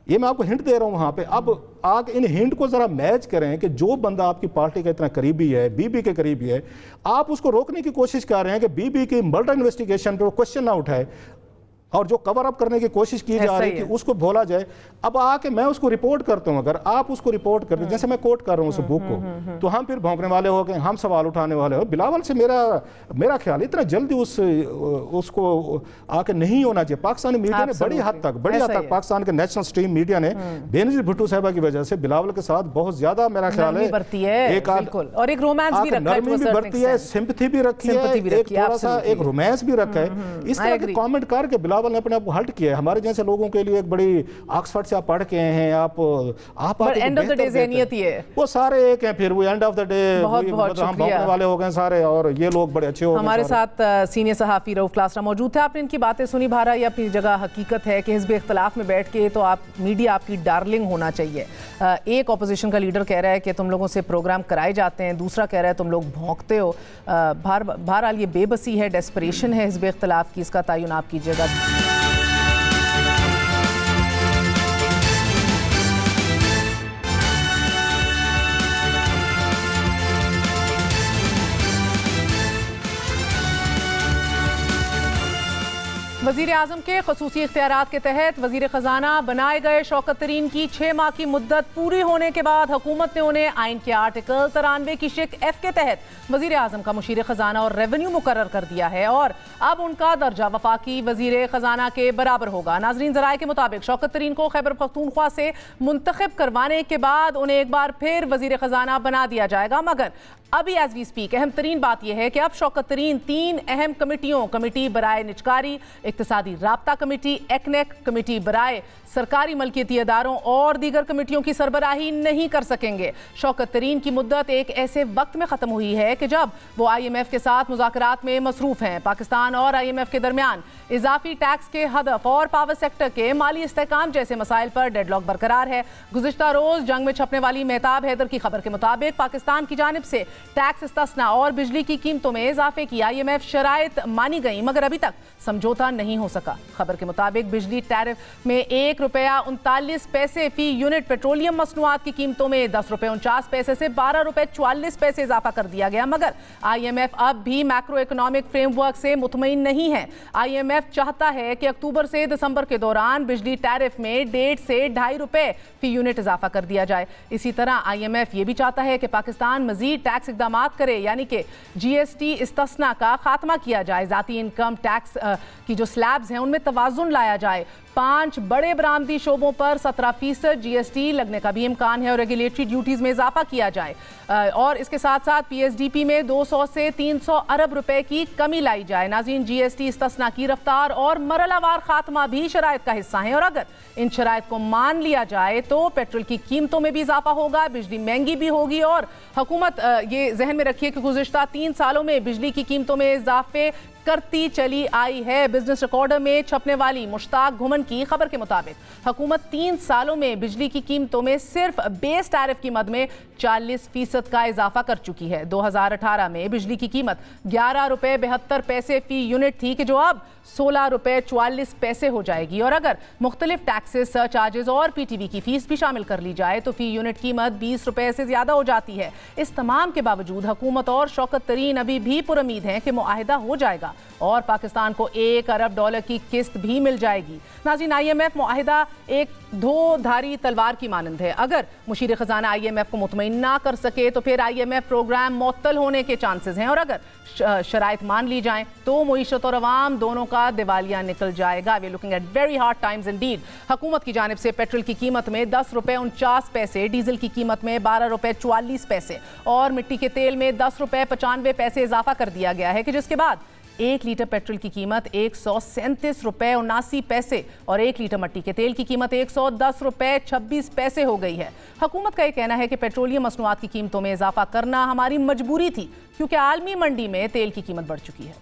ये मैं आपको हिंट दे रहा हूँ वहाँ पे। अब आगे इन हिंट को ज़रा मैच करें कि जो बंदा आपकी पार्टी का इतना करीबी है, बीबी के करीबी है, आप उसको रोकने की कोशिश कर रहे हैं कि बीबी की मर्डर इन्वेस्टिगेशन पे वो क्वेश्चन ना उठाए, और जो कवर अप करने की कोशिश की जा रही है कि उसको भोला जाए। अब आके मैं उसको रिपोर्ट करता हूँ, अगर आप उसको रिपोर्ट करते जैसे मैं कोट कर रहा हूँ उस बुक को, तो हम फिर भौंकने वाले हो गए, हम सवाल उठाने वाले हो। बिलावल से मेरा ख्याल इतना जल्दी उसको आके नहीं होना चाहिए। पाकिस्तानी मीडिया ने बड़ी हद तक पाकिस्तान के नेशनल स्ट्रीम मीडिया ने बेनज़ीर भुट्टो साहबा की वजह से बिलावल के साथ बहुत ज्यादा मेरा ख्याल है एक रोमांस भी बढ़ती है, सिंपैथी भी रखी है, एक थोड़ा सा एक रोमांस भी रखा है। इस तरह के कॉमेंट करके बिलावल ने अपने आप को हल्ट किया है। हमारे जैसे लोगों के लिए एक बड़ी ऑक्सफोर्ड से आप पढ़ के हैं, आप एंड ऑफ द डे ज़हनियत ही है, वो सारे एक हैं, फिर वो एंड ऑफ द डे हम भौंकने वाले हो गए सारे, और ये लोग बड़े अच्छे हो गए। हमारे साथ सीनियर सहाफ़ी रऊफ क्लासरा मौजूद थे। आपने इनकी बातें सुनी। भारत ये अपनी जगह हकीकत है कि हिज़्ब इख्तिलाफ में बैठ के तो आप मीडिया आपकी डार्लिंग होना चाहिए। एक अपोजिशन का लीडर कह रहा है कि तुम लोगों से प्रोग्राम कराए जाते हैं, दूसरा कह रहा है तुम लोग भौंकते हो। बहरहाल ये बेबसी है, डेस्परेशन है हिज़्ब इख्तिलाफ की, इसका तयन आप कीजिएगा। वज़ीर आज़म के खसूसी इख्तियारात के तहत वज़ीर ख़जाना बनाए गए शौकत तरीन की 6 माह की मुद्दत पूरी होने के बाद हुकूमत ने उन्हें आइन के आर्टिकल 93 की शिक F के तहत वज़ीर आज़म का मुशीर ख़जाना और रेवेन्यू मुकर्रर कर दिया है और अब उनका दर्जा वफाकी वज़ीर ख़जाना के बराबर होगा। नाज़रीन, ज़राए के मुताबिक शौकत तरीन को खैबर पख्तूनख्वा से मुंतखब करवाने के बाद उन्हें एक बार फिर वज़ीर ख़जाना बना दिया जाएगा, मगर अभी एज वी स्पीक अहम तरीन बात यह है कि अब शौकत तरीन 3 अहम कमेटियों, कमेटी बराए निजकारी, इक्तिसादी राब्ता कमेटी, एक्नेक, कमेटी बराए सरकारी मलकियती अदारों और दीगर कमेटियों की सरबराही नहीं कर सकेंगे। शौकत तरीन की मुद्दत एक ऐसे वक्त में ख़त्म हुई है कि जब वो IMF के साथ मुज़ाकरात में मसरूफ़ हैं। पाकिस्तान और IMF के दरमियान इजाफी टैक्स के हदफ और पावर सेक्टर के माली इस्तेहकाम जैसे मसाइल पर डेडलॉक बरकरार है। गुज़िश्ता रोज़ जंग में छपने वाली मेहताब हैदर की खबर के मुताबिक पाकिस्तान की जानिब से टैक्स इस्तना और बिजली की कीमतों में इजाफे की IMF शराइत मानी गई, मगर अभी तक समझौता नहीं हो सका। खबर के मुताबिक बिजली टैरिफ में ₹1.39 फी यूनिट, पेट्रोलियम मसनूआत की कीमतों में ₹10.49 से ₹12.44 इजाफा कर दिया गया, मगर IMF अब भी मैक्रो इकोनॉमिक फ्रेमवर्क से मुतमईन नहीं है। IMF चाहता है कि अक्टूबर से दिसंबर के दौरान बिजली टैरिफ में ₹1.5 से ₹2.5 फी यूनिट इजाफा कर दिया जाए। इसी तरह IMF ये भी चाहता है कि पाकिस्तान मजीद टैक्स इक़दामात करे, यानी कि GST इस्तना का खात्मा किया जाए, ज़ाती इनकम टैक्स की जो स्लैब्स हैं उनमें तवाज़ुन लाया जाए। 5 बड़े बरामदी शोबों पर 17% GST लगने का भी इम्कान है और रेगुलेटरी ड्यूटीज़ में इजाफा किया जाए और इसके साथ साथ PSDP में 200 से 300 अरब रुपए की कमी लाई जाए। नाज़रीन, GST इस्तना की रफ्तार और मरहलावार खात्मा भी शराइत का हिस्सा है और अगर इन शराइत को मान लिया जाए तो पेट्रोल की कीमतों में भी इजाफा होगा, बिजली महंगी भी होगी और हुकूमत ये जहन में रखिए कि गुज़िश्ता 3 सालों में बिजली की कीमतों में इजाफे करती चली आई है। बिजनेस रिकॉर्डर में छपने वाली मुश्ताक घुमन की खबर के मुताबिक हुकूमत 3 सालों में बिजली की कीमतों में सिर्फ बेस टैरिफ की मद में 40% का इजाफा कर चुकी है। 2018 में बिजली की कीमत ₹11.72 फी यूनिट थी कि जो अब ₹16.44 हो जाएगी और अगर मुख्तलिफ टैक्सेस, सरचार्जेस और PTV की फीस भी शामिल कर ली जाए तो फी यूनिट कीमत ₹20 से ज़्यादा हो जाती है। इस तमाम के बावजूद हुकूमत और शौकत तरीन अभी भी पुरउम्मीद हैं कि मुआहिदा हो जाएगा और पाकिस्तान को $1 अरब की किस्त भी मिल जाएगी। नाज़रीन, IMF मुआहिदा एक दो-धारी तलवार की मानंद है। अगर मुशीर ख़जाना IMF को मुतमईन ना कर सके तो फिर IMF प्रोग्राम मुअत्तल होने के चांसेस हैं और अगर शराइत मान ली जाएं तो मईशत और अवाम दोनों का दिवालिया निकल जाएगा। We looking at very hard times indeed. हुकूमत की जानिब से पेट्रोल की कीमत में ₹10.49, डीजल की कीमत में ₹12.44 और मिट्टी के तेल में ₹10.95 इजाफा कर दिया गया है कि जिसके बाद 1 लीटर पेट्रोल की कीमत ₹137.79 और 1 लीटर मिट्टी के तेल की कीमत ₹110.26 हो गई है। हुकूमत का यह कहना है कि पेट्रोलियम मसनूआत की कीमतों में इजाफा करना हमारी मजबूरी थी क्योंकि आलमी मंडी में तेल की कीमत बढ़ चुकी है।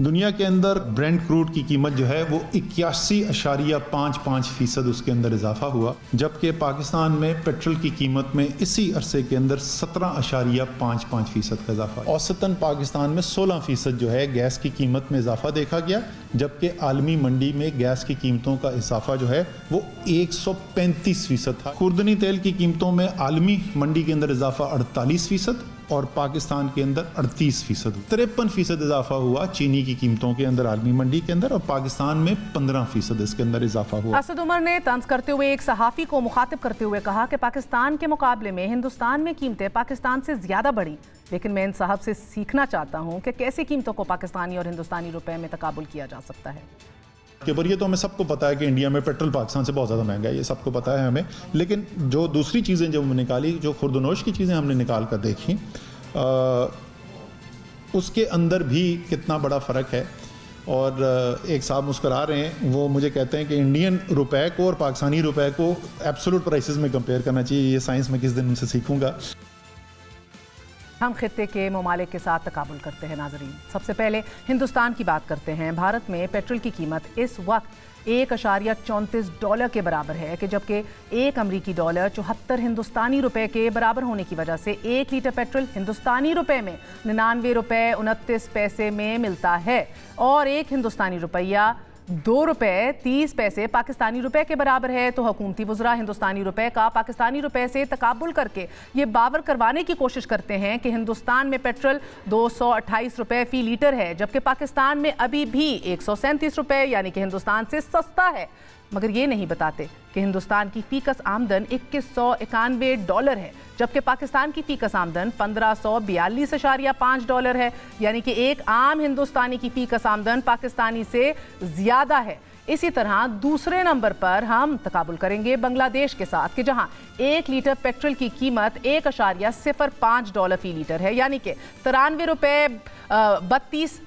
दुनिया के अंदर ब्रेंट क्रूड की कीमत जो है वो 81.55% उसके अंदर इजाफा हुआ, जबकि पाकिस्तान में पेट्रोल की कीमत में इसी अरसे के अंदर 17.55% का इजाफा। औसतन पाकिस्तान में 16% जो है गैस की कीमत में इजाफा देखा गया, जबकि आलमी मंडी में गैस की कीमतों का इजाफा जो है वो 135% था। खुर्दनी तेल की कीमतों में आलमी मंडी के अंदर इजाफा 48% और पाकिस्तान के अंदर 38%। 53% इजाफा हुआ चीनी की कीमतों के अंदर आलमी मंडी के अंदर और पाकिस्तान में 15% इसके अंदर इजाफा हुआ। असद उमर ने तंज करते हुए एक सहाफ़ी को मुखातिब करते हुए कहा कि पाकिस्तान के मुकाबले में हिंदुस्तान में कीमतें पाकिस्तान से ज़्यादा बढ़ी, लेकिन मैं इन साहब से सीखना चाहता हूँ कि कैसे कीमतों को पाकिस्तानी और हिंदुस्तानी रुपए में तकाबुल किया जा सकता है। के पर ये तो हमें सबको पता है कि इंडिया में पेट्रोल पाकिस्तान से बहुत ज़्यादा महंगा है, ये सबको पता है हमें, लेकिन जो दूसरी चीज़ें जो हमने निकाली, जो खुर्दनोश की चीज़ें हमने निकाल कर देखी, उसके अंदर भी कितना बड़ा फ़र्क है। और एक साहब मुस्कुरा रहे हैं, वो मुझे कहते हैं कि इंडियन रुपए को और पाकिस्तानी रुपए को एब्सोल्यूट प्राइसेस में कंपेयर करना चाहिए। ये साइंस में किस दिन उनसे सीखूंगा। हम खित्ते के ममालिक के साथ तकाबुल करते हैं। नाजरीन, सबसे पहले हिंदुस्तान की बात करते हैं। भारत में पेट्रोल की कीमत इस वक्त $1.34 के बराबर है कि जबकि $1 अमरीकी 74 हिंदुस्तानी रुपए के बराबर होने की वजह से 1 लीटर पेट्रोल हिंदुस्तानी रुपए में $99.29 में मिलता है और 1 हिंदुस्तानी रुपया ₹2.30 पाकिस्तानी रुपए के बराबर है। तो हुकूमती वज़रा हिंदुस्तानी रुपए का पाकिस्तानी रुपए से तकाबुल करके ये बावर करवाने की कोशिश करते हैं कि हिंदुस्तान में पेट्रोल ₹228 फ़ी लीटर है, जबकि पाकिस्तान में अभी भी ₹137 यानी कि हिंदुस्तान से सस्ता है। मगर ये नहीं बताते कि हिंदुस्तान की फीकस आमदन $2191 है, जबकि पाकिस्तान की फीकस आमदन $1542.5 है, यानी कि एक आम हिंदुस्तानी की फीकस आमदन पाकिस्तानी से ज़्यादा है। इसी तरह दूसरे नंबर पर हम तकाबुल करेंगे बांग्लादेश के साथ कि जहां 1 लीटर पेट्रोल की कीमत $1.05 फ़ी लीटर है, यानी कि $93.32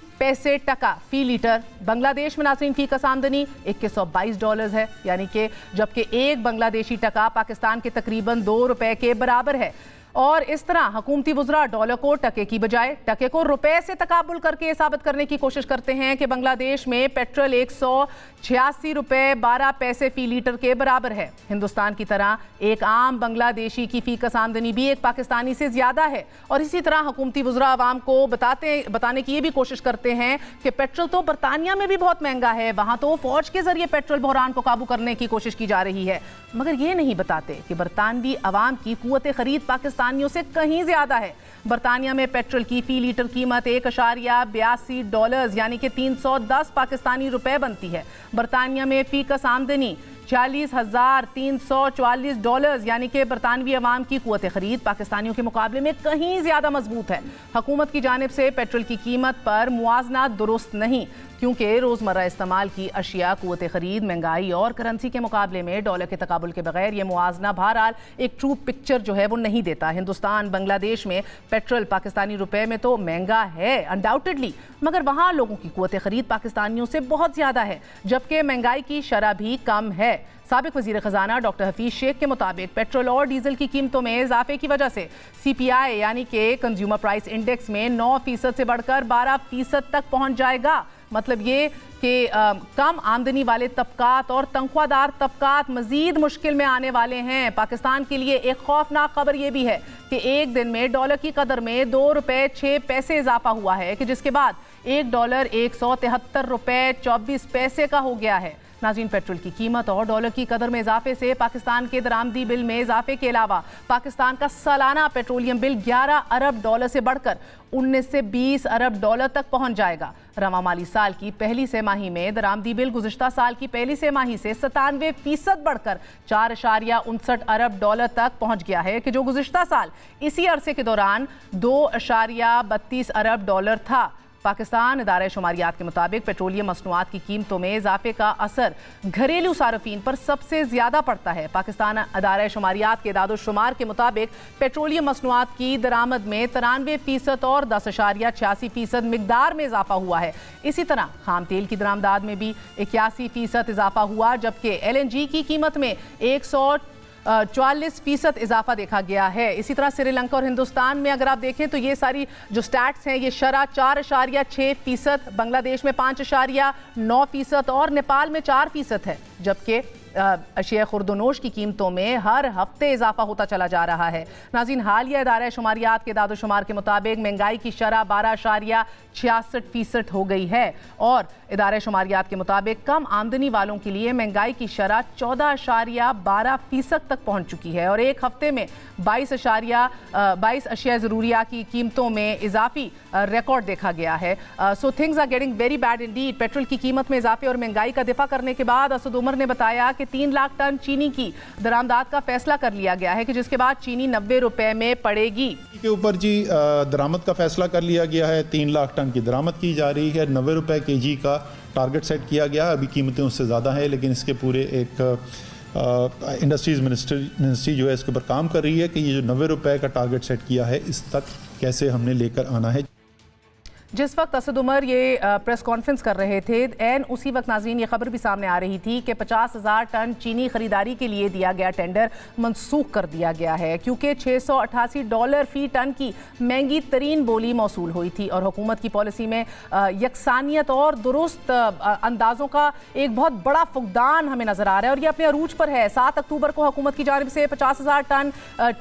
फ़ी लीटर। बांग्लादेश में नाज़रीन फीकस आमदनी $2122 है, यानी कि जबकि एक बांग्लादेशी टका पाकिस्तान के तकरीबन ₹2 के बराबर है। और इस तरह हुकूमती वज़रा डॉलर को टके की बजाय टके को रुपए से तकाबुल करके साबित करने की कोशिश करते हैं कि बांग्लादेश में पेट्रोल $186.12 फ़ी लीटर के बराबर है। हिंदुस्तान की तरह एक आम बांग्लादेशी की फीकस आमदनी भी एक पाकिस्तानी से ज़्यादा है। और इसी तरह हुकूमती वज़रा आवाम को बताने की ये भी कोशिश करते हैं कि पेट्रोल तो बरतानिया में भी बहुत महंगा है, वहाँ तो फ़ौज के ज़रिए पेट्रोल बहरान को काबू करने की कोशिश की जा रही है। मगर ये नहीं बताते कि बरतानवी आवाम की क़ुव्वत ख़रीद पाकिस्तानियों से कहीं ज़्यादा है। बरतानिया में पेट्रोल की फ़ी लीटर कीमत $1.82 यानी कि 310 पाकिस्तानी रुपए बनती है। बरतानिया में फीकस आमदनी $40,344 यानी कि बरतानवी अवाम की क़ुव्वत ख़रीद पाकिस्तानियों के मुकाबले में कहीं ज़्यादा मजबूत है। हुकूमत की जानिब से पेट्रोल की कीमत पर मुआवजा दुरुस्त नहीं, क्योंकि रोज़मर्रा इस्तेमाल की अशिया क़ुव्वत ख़रीद महंगाई और करेंसी के मुकाबले में डॉलर के तकाबुल के बगैर ये मुआवजा बहरहाल एक ट्रू पिक्चर जो है वो नहीं देता। हिंदुस्तान बांग्लादेश में पेट्रोल पाकिस्तानी रुपए में तो महंगा है अनडाउटेडली, मगर वहाँ लोगों की क़ुव्वत ख़रीद पाकिस्तानियों से बहुत ज़्यादा है, जबकि महंगाई की शरह भी कम है। साबिक़ वज़ीर ख़जाना डॉक्टर हफीज़ शेख के मुताबिक पेट्रोल और डीजल की कीमतों में इजाफे की वजह से CPI यानी कि कंज्यूमर प्राइस इंडेक्स में 9% से बढ़कर 12% तक पहुँच जाएगा। मतलब ये कि कम आमदनी वाले तबकात और तनख्वाहदार तबकात मज़ीद मुश्किल में आने वाले हैं। पाकिस्तान के लिए एक खौफनाक खबर ये भी है कि एक दिन में डॉलर की कदर में $2.06 इजाफा हुआ है, कि जिसके बाद $1 $173.24 का हो गया है। नाज़रीन, पेट्रोल की कीमत और डॉलर की कदर में इजाफे से पाकिस्तान के दरामदी बिल में इजाफे के अलावा पाकिस्तान का सालाना पेट्रोलियम बिल $11 अरब से बढ़कर $19 से $20 अरब तक पहुंच जाएगा। रवा माली साल की पहली तिमाही में दरामदी बिल गुज़िश्ता साल की पहली तिमाही से 97% बढ़कर $4.59 अरब तक पहुंच गया है, कि जो गुज़िश्ता साल इसी अरसे के दौरान $2.32 अरब था। पाकिस्तान इदारे शुमारियात के मुताबिक पेट्रोलियम मसनूआत की कीमतों में इजाफे का असर घरेलू सार्फिन पर सबसे ज़्यादा पड़ता है। पाकिस्तान इदारे शुमारियात के दादोशुमार के मुताबिक पेट्रोलियम मसनूआत की दरामद में 93% और 10.86% मिकदार में इजाफा हुआ है। इसी तरह खाम तेल की दरामदाद में भी 81% इजाफा हुआ, जबकि LNG की कीमत में 144% इजाफा देखा गया है। इसी तरह श्रीलंका और हिंदुस्तान में अगर आप देखें तो ये सारी जो स्टैट्स हैं, ये शरह 4.6%, बांग्लादेश में 5.9% और नेपाल में 4% है, जबकि अशिया खुर्दनोश की कीमतों में हर हफ्ते इजाफा होता चला जा रहा है। नाज़रीन, हालिया इदारा शुमारियात के दादोशुमार के मुताबिक महंगाई की शरह 12.66% हो गई है और इदारा शुमारियात के मुताबिक कम आमदनी वालों के लिए महंगाई की शरह 14.12% तक पहुंच चुकी है और एक हफ्ते में 22 अशिया ज़रूरिया की कीमतों में इजाफी रिकॉर्ड देखा गया है। So things are getting very bad indeed. Petrol की कीमत में इजाफे और महंगाई का दिफा करने के बाद असद उमर ने बताया कि 3 लाख टन चीनी की दरामदाद का फैसला कर लिया गया है, कि जिसके बाद चीनी 90 रुपए में पड़ेगी। के ऊपर जी दरामद का फैसला कर लिया गया है। 3 लाख टन की दरामद की जा रही है। 90 रुपए kg का टारगेट सेट किया गया है। अभी कीमतें उससे ज़्यादा हैं, लेकिन इसके पूरे एक इंडस्ट्रीज़ मिनिस्ट्री जो है इसके ऊपर काम कर रही है कि ये जो 90 रुपए का टारगेट सेट किया है इस तक कैसे हमने लेकर आना है। जिस वक्त असद उमर ये प्रेस कॉन्फ्रेंस कर रहे थे, एन उसी वक्त नाज़रीन ये खबर भी सामने आ रही थी कि 50,000 टन चीनी खरीदारी के लिए दिया गया टेंडर मनसूख कर दिया गया है, क्योंकि $688 फ़ी टन की महंगी तरीन बोली मौसूल हुई थी और हुकूमत की पॉलिसी में यकसानियत और दुरुस्त अंदाज़ों का एक बहुत बड़ा फुकदान हमें नज़र आ रहा है और ये अपने अरूज पर है। 7 अक्टूबर को हुकूमत की जानिब से 50,000 टन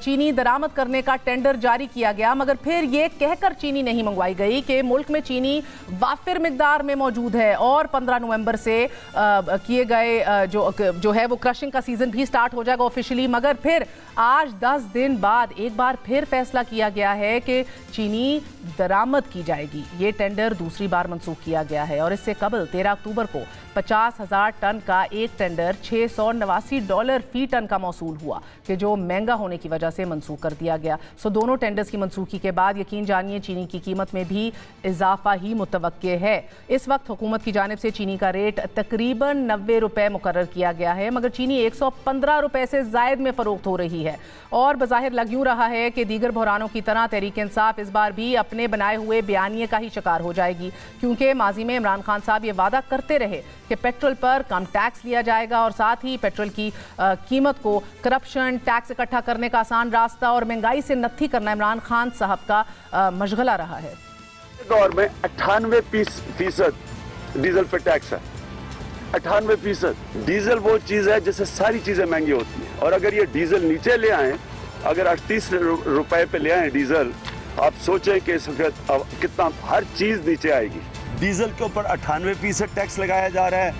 चीनी दरामद करने का टेंडर जारी किया गया, मगर फिर ये कहकर चीनी नहीं मंगवाई गई कि मुल्क में चीनी वाफिर मिकदार में मौजूद है और 15 नवंबर से किए गए जो है वो क्रशिंग का सीजन भी स्टार्ट हो जाएगा ऑफिशियली। मगर फिर आज 10 दिन बाद एक बार फिर फैसला किया गया है कि चीनी दरामद की जाएगी। ये टेंडर दूसरी बार मंसूख किया गया है और इससे कबल 13 अक्टूबर को 50,000 टन का एक टेंडर $689 फी टन का मौसूल हुआ कि जो महंगा होने की वजह से मंसूख कर दिया गया। सो दोनों टेंडर्स की मंसूखी के बाद यकीन जानिए चीनी की कीमत में भी इजाफा ही मुतवक्के है। इस वक्त हुकूमत की जानिब से चीनी का रेट तकरीबन 90 रुपए मुकर्रर किया गया है, मगर चीनी 115 रुपए से जायद में फरोख्त हो रही है और बज़ाहिर लग यूं रहा है कि दीगर बहरानों की तरह तहरीक इंसाफ इस बार भी अपने बनाए हुए बयानिए का ही शिकार हो जाएगी, क्योंकि माजी में इमरान खान साहब ये वादा करते रहे कि पेट्रोल पर कम टैक्स लिया जाएगा और साथ ही पेट्रोल की कीमत को करप्शन, टैक्स इकट्ठा करने का आसान रास्ता और महंगाई से नत्थी करना इमरान खान साहब का मशगला रहा है। दौर में 98% डीजल पे टैक्स है। 98%। डीजल वो चीज है जिससे सारी चीजें महंगी होती हैं, और अगर ये डीजल नीचे ले आए, अगर 38 रुपए पे ले आए डीजल, आप सोचें कि इस वक्त कितना हर चीज नीचे आएगी। डीजल के ऊपर 98% टैक्स लगाया जा रहा है,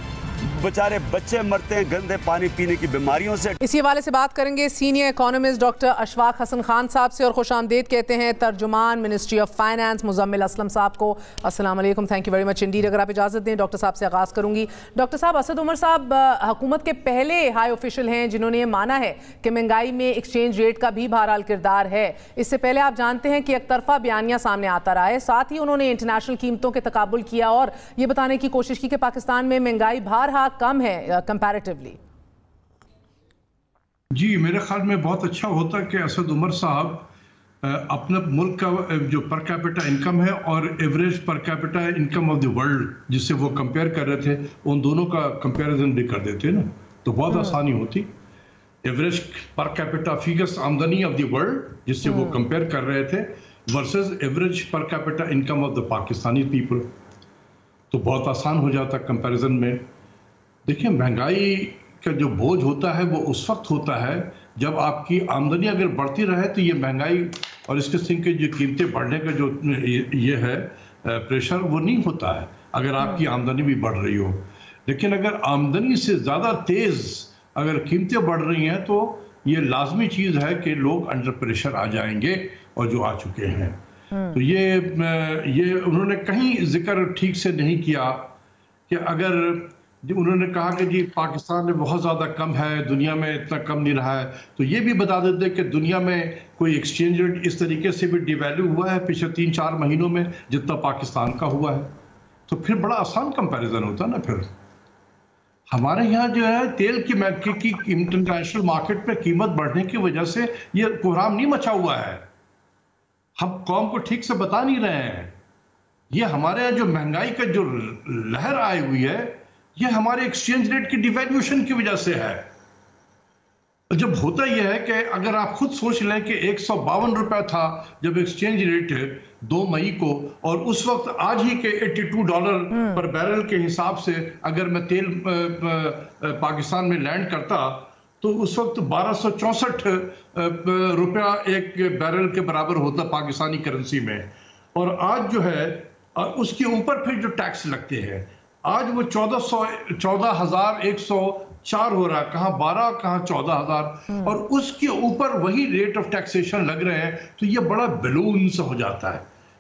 बेचारे बच्चे मरते हैं गंदे पानी पीने की बीमारियों से। इसी हवाले से बात करेंगे senior economist doctor Ashfaq Hasan Khan साहब से और खुशामदीद कहते हैं तर्जुमान ministry of finance Muzammil Aslam साहब को। अस्सलाम वालेकुम, thank you very much indeed. अगर आप इजाज़त दें डॉक्टर साहब से आगाज़ करूंगी। डॉक्टर साहब, असद उमर साहब हुकूमत के पहले हाई ऑफिशियल हैं जिन्होंने ये माना है कि महंगाई में एक्सचेंज रेट का भी बहरहाल किरदार है। इससे पहले आप जानते हैं कि एक तरफा बयानिया सामने आता रहा है, साथ ही उन्होंने इंटरनेशनल कीमतों के तकाबुल किया और ये बताने की कोशिश की कि पाकिस्तान में महंगाई बहरहाल कम है कंपैरेटिवली। जी, मेरे ख्याल में बहुत अच्छा होता कि असद उमर साहब अपने मुल्क का जो पर कैपिटा इनकम है और average per capita income of the world जिससे वो कंपेयर कर रहे थे, उन दोनों का कंपैरिजन भी कर देते ना, तो बहुत आसानी होती। एवरेज पर कैपिटा फिगर्स आमदनी ऑफ द वर्ल्ड जिससे वो कंपेयर कर रहे थे versus average per capita income of the Pakistani people, तो बहुत आसान हो जाता कंपैरिजन में। देखिए, महंगाई का जो बोझ होता है वो उस वक्त होता है जब आपकी आमदनी अगर बढ़ती रहे, तो ये महंगाई और इस किस्म के जो कीमतें बढ़ने का जो ये है प्रेशर, वो नहीं होता है अगर आपकी आमदनी भी बढ़ रही हो। लेकिन अगर आमदनी से ज़्यादा तेज़ अगर कीमतें बढ़ रही हैं तो ये लाजमी चीज़ है कि लोग अंडर प्रेशर आ जाएंगे, और जो आ चुके हैं। तो ये उन्होंने कहीं जिक्र ठीक से नहीं किया कि अगर उन्होंने कहा कि जी पाकिस्तान में बहुत ज़्यादा कम है, दुनिया में इतना कम नहीं रहा है, तो ये भी बता देते कि दुनिया में कोई एक्सचेंज रेट इस तरीके से भी डिवैल्यू हुआ है पिछले 3-4 महीनों में जितना पाकिस्तान का हुआ है, तो फिर बड़ा आसान कंपैरिजन होता ना। फिर हमारे यहाँ जो है तेल की इंटरनेशनल मार्केट में कीमत बढ़ने की वजह से ये कोहराम नहीं मचा हुआ है, हम कौम को ठीक से बता नहीं रहे हैं। ये हमारे यहाँ जो महंगाई का जो लहर आई हुई है, ये हमारे एक्सचेंज रेट की डिवैल्यूएशन की वजह से है। जब होता यह है कि अगर आप खुद सोच लें कि 152 रुपए था जब एक्सचेंज रेट 2 मई को, और उस वक्त आज ही के $82 पर बैरल के हिसाब से अगर मैं तेल पाकिस्तान में लैंड करता तो उस वक्त 1264 रुपया एक बैरल के बराबर होता पाकिस्तानी करेंसी में। और आज जो है उसके ऊपर फिर जो टैक्स लगते हैं, आज वो 14,104 हो रहा है, कहाँ 12 कहाँ 14,000, और उसके ऊपर वही रेट ऑफ टैक्सेशन लग रहे हैं। तो ये बड़ा बैलून सा हो जाता है,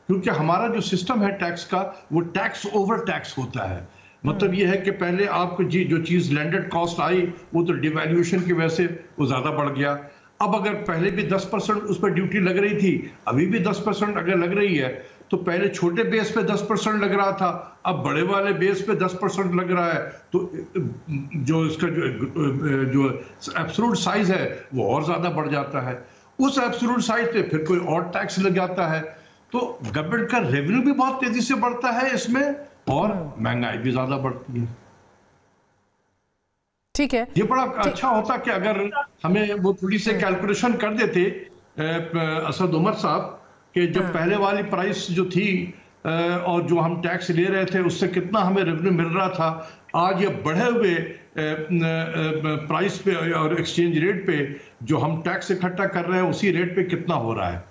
क्योंकि हमारा जो सिस्टम है टैक्स का, वो टैक्स ओवर टैक्स होता है। मतलब ये है कि पहले आपको जो चीज़ लैंडेड कॉस्ट आई वो तो डिवैल्यूएशन की वजह से वो ज़्यादा बढ़ गया। अब अगर पहले भी 10% उस पर ड्यूटी लग रही थी, अभी भी 10% अगर लग रही है, तो पहले छोटे बेस पे 10% लग रहा था, अब बड़े वाले बेस पे 10% लग रहा है। तो जो इसका जो एब्सोल्यूट साइज है वो और ज़्यादा बढ़ जाता है। उस एब्सोल्यूट साइज पे फिर कोई और टैक्स लग जाता है, तो गवर्नमेंट का रेवेन्यू भी बहुत तेजी से बढ़ता है इसमें, और महंगाई भी ज्यादा बढ़ती है। ठीक है, ये बड़ा अच्छा होता कि अगर हमें वो थोड़ी से कैलकुलेशन कर देते असद उमर साहब कि जो पहले वाली प्राइस जो थी और जो हम टैक्स ले रहे थे उससे कितना हमें रेवेन्यू मिल रहा था, आज ये बढ़े हुए प्राइस पे और एक्सचेंज रेट पे जो हम टैक्स इकट्ठा कर रहे हैं उसी रेट पे कितना हो रहा है,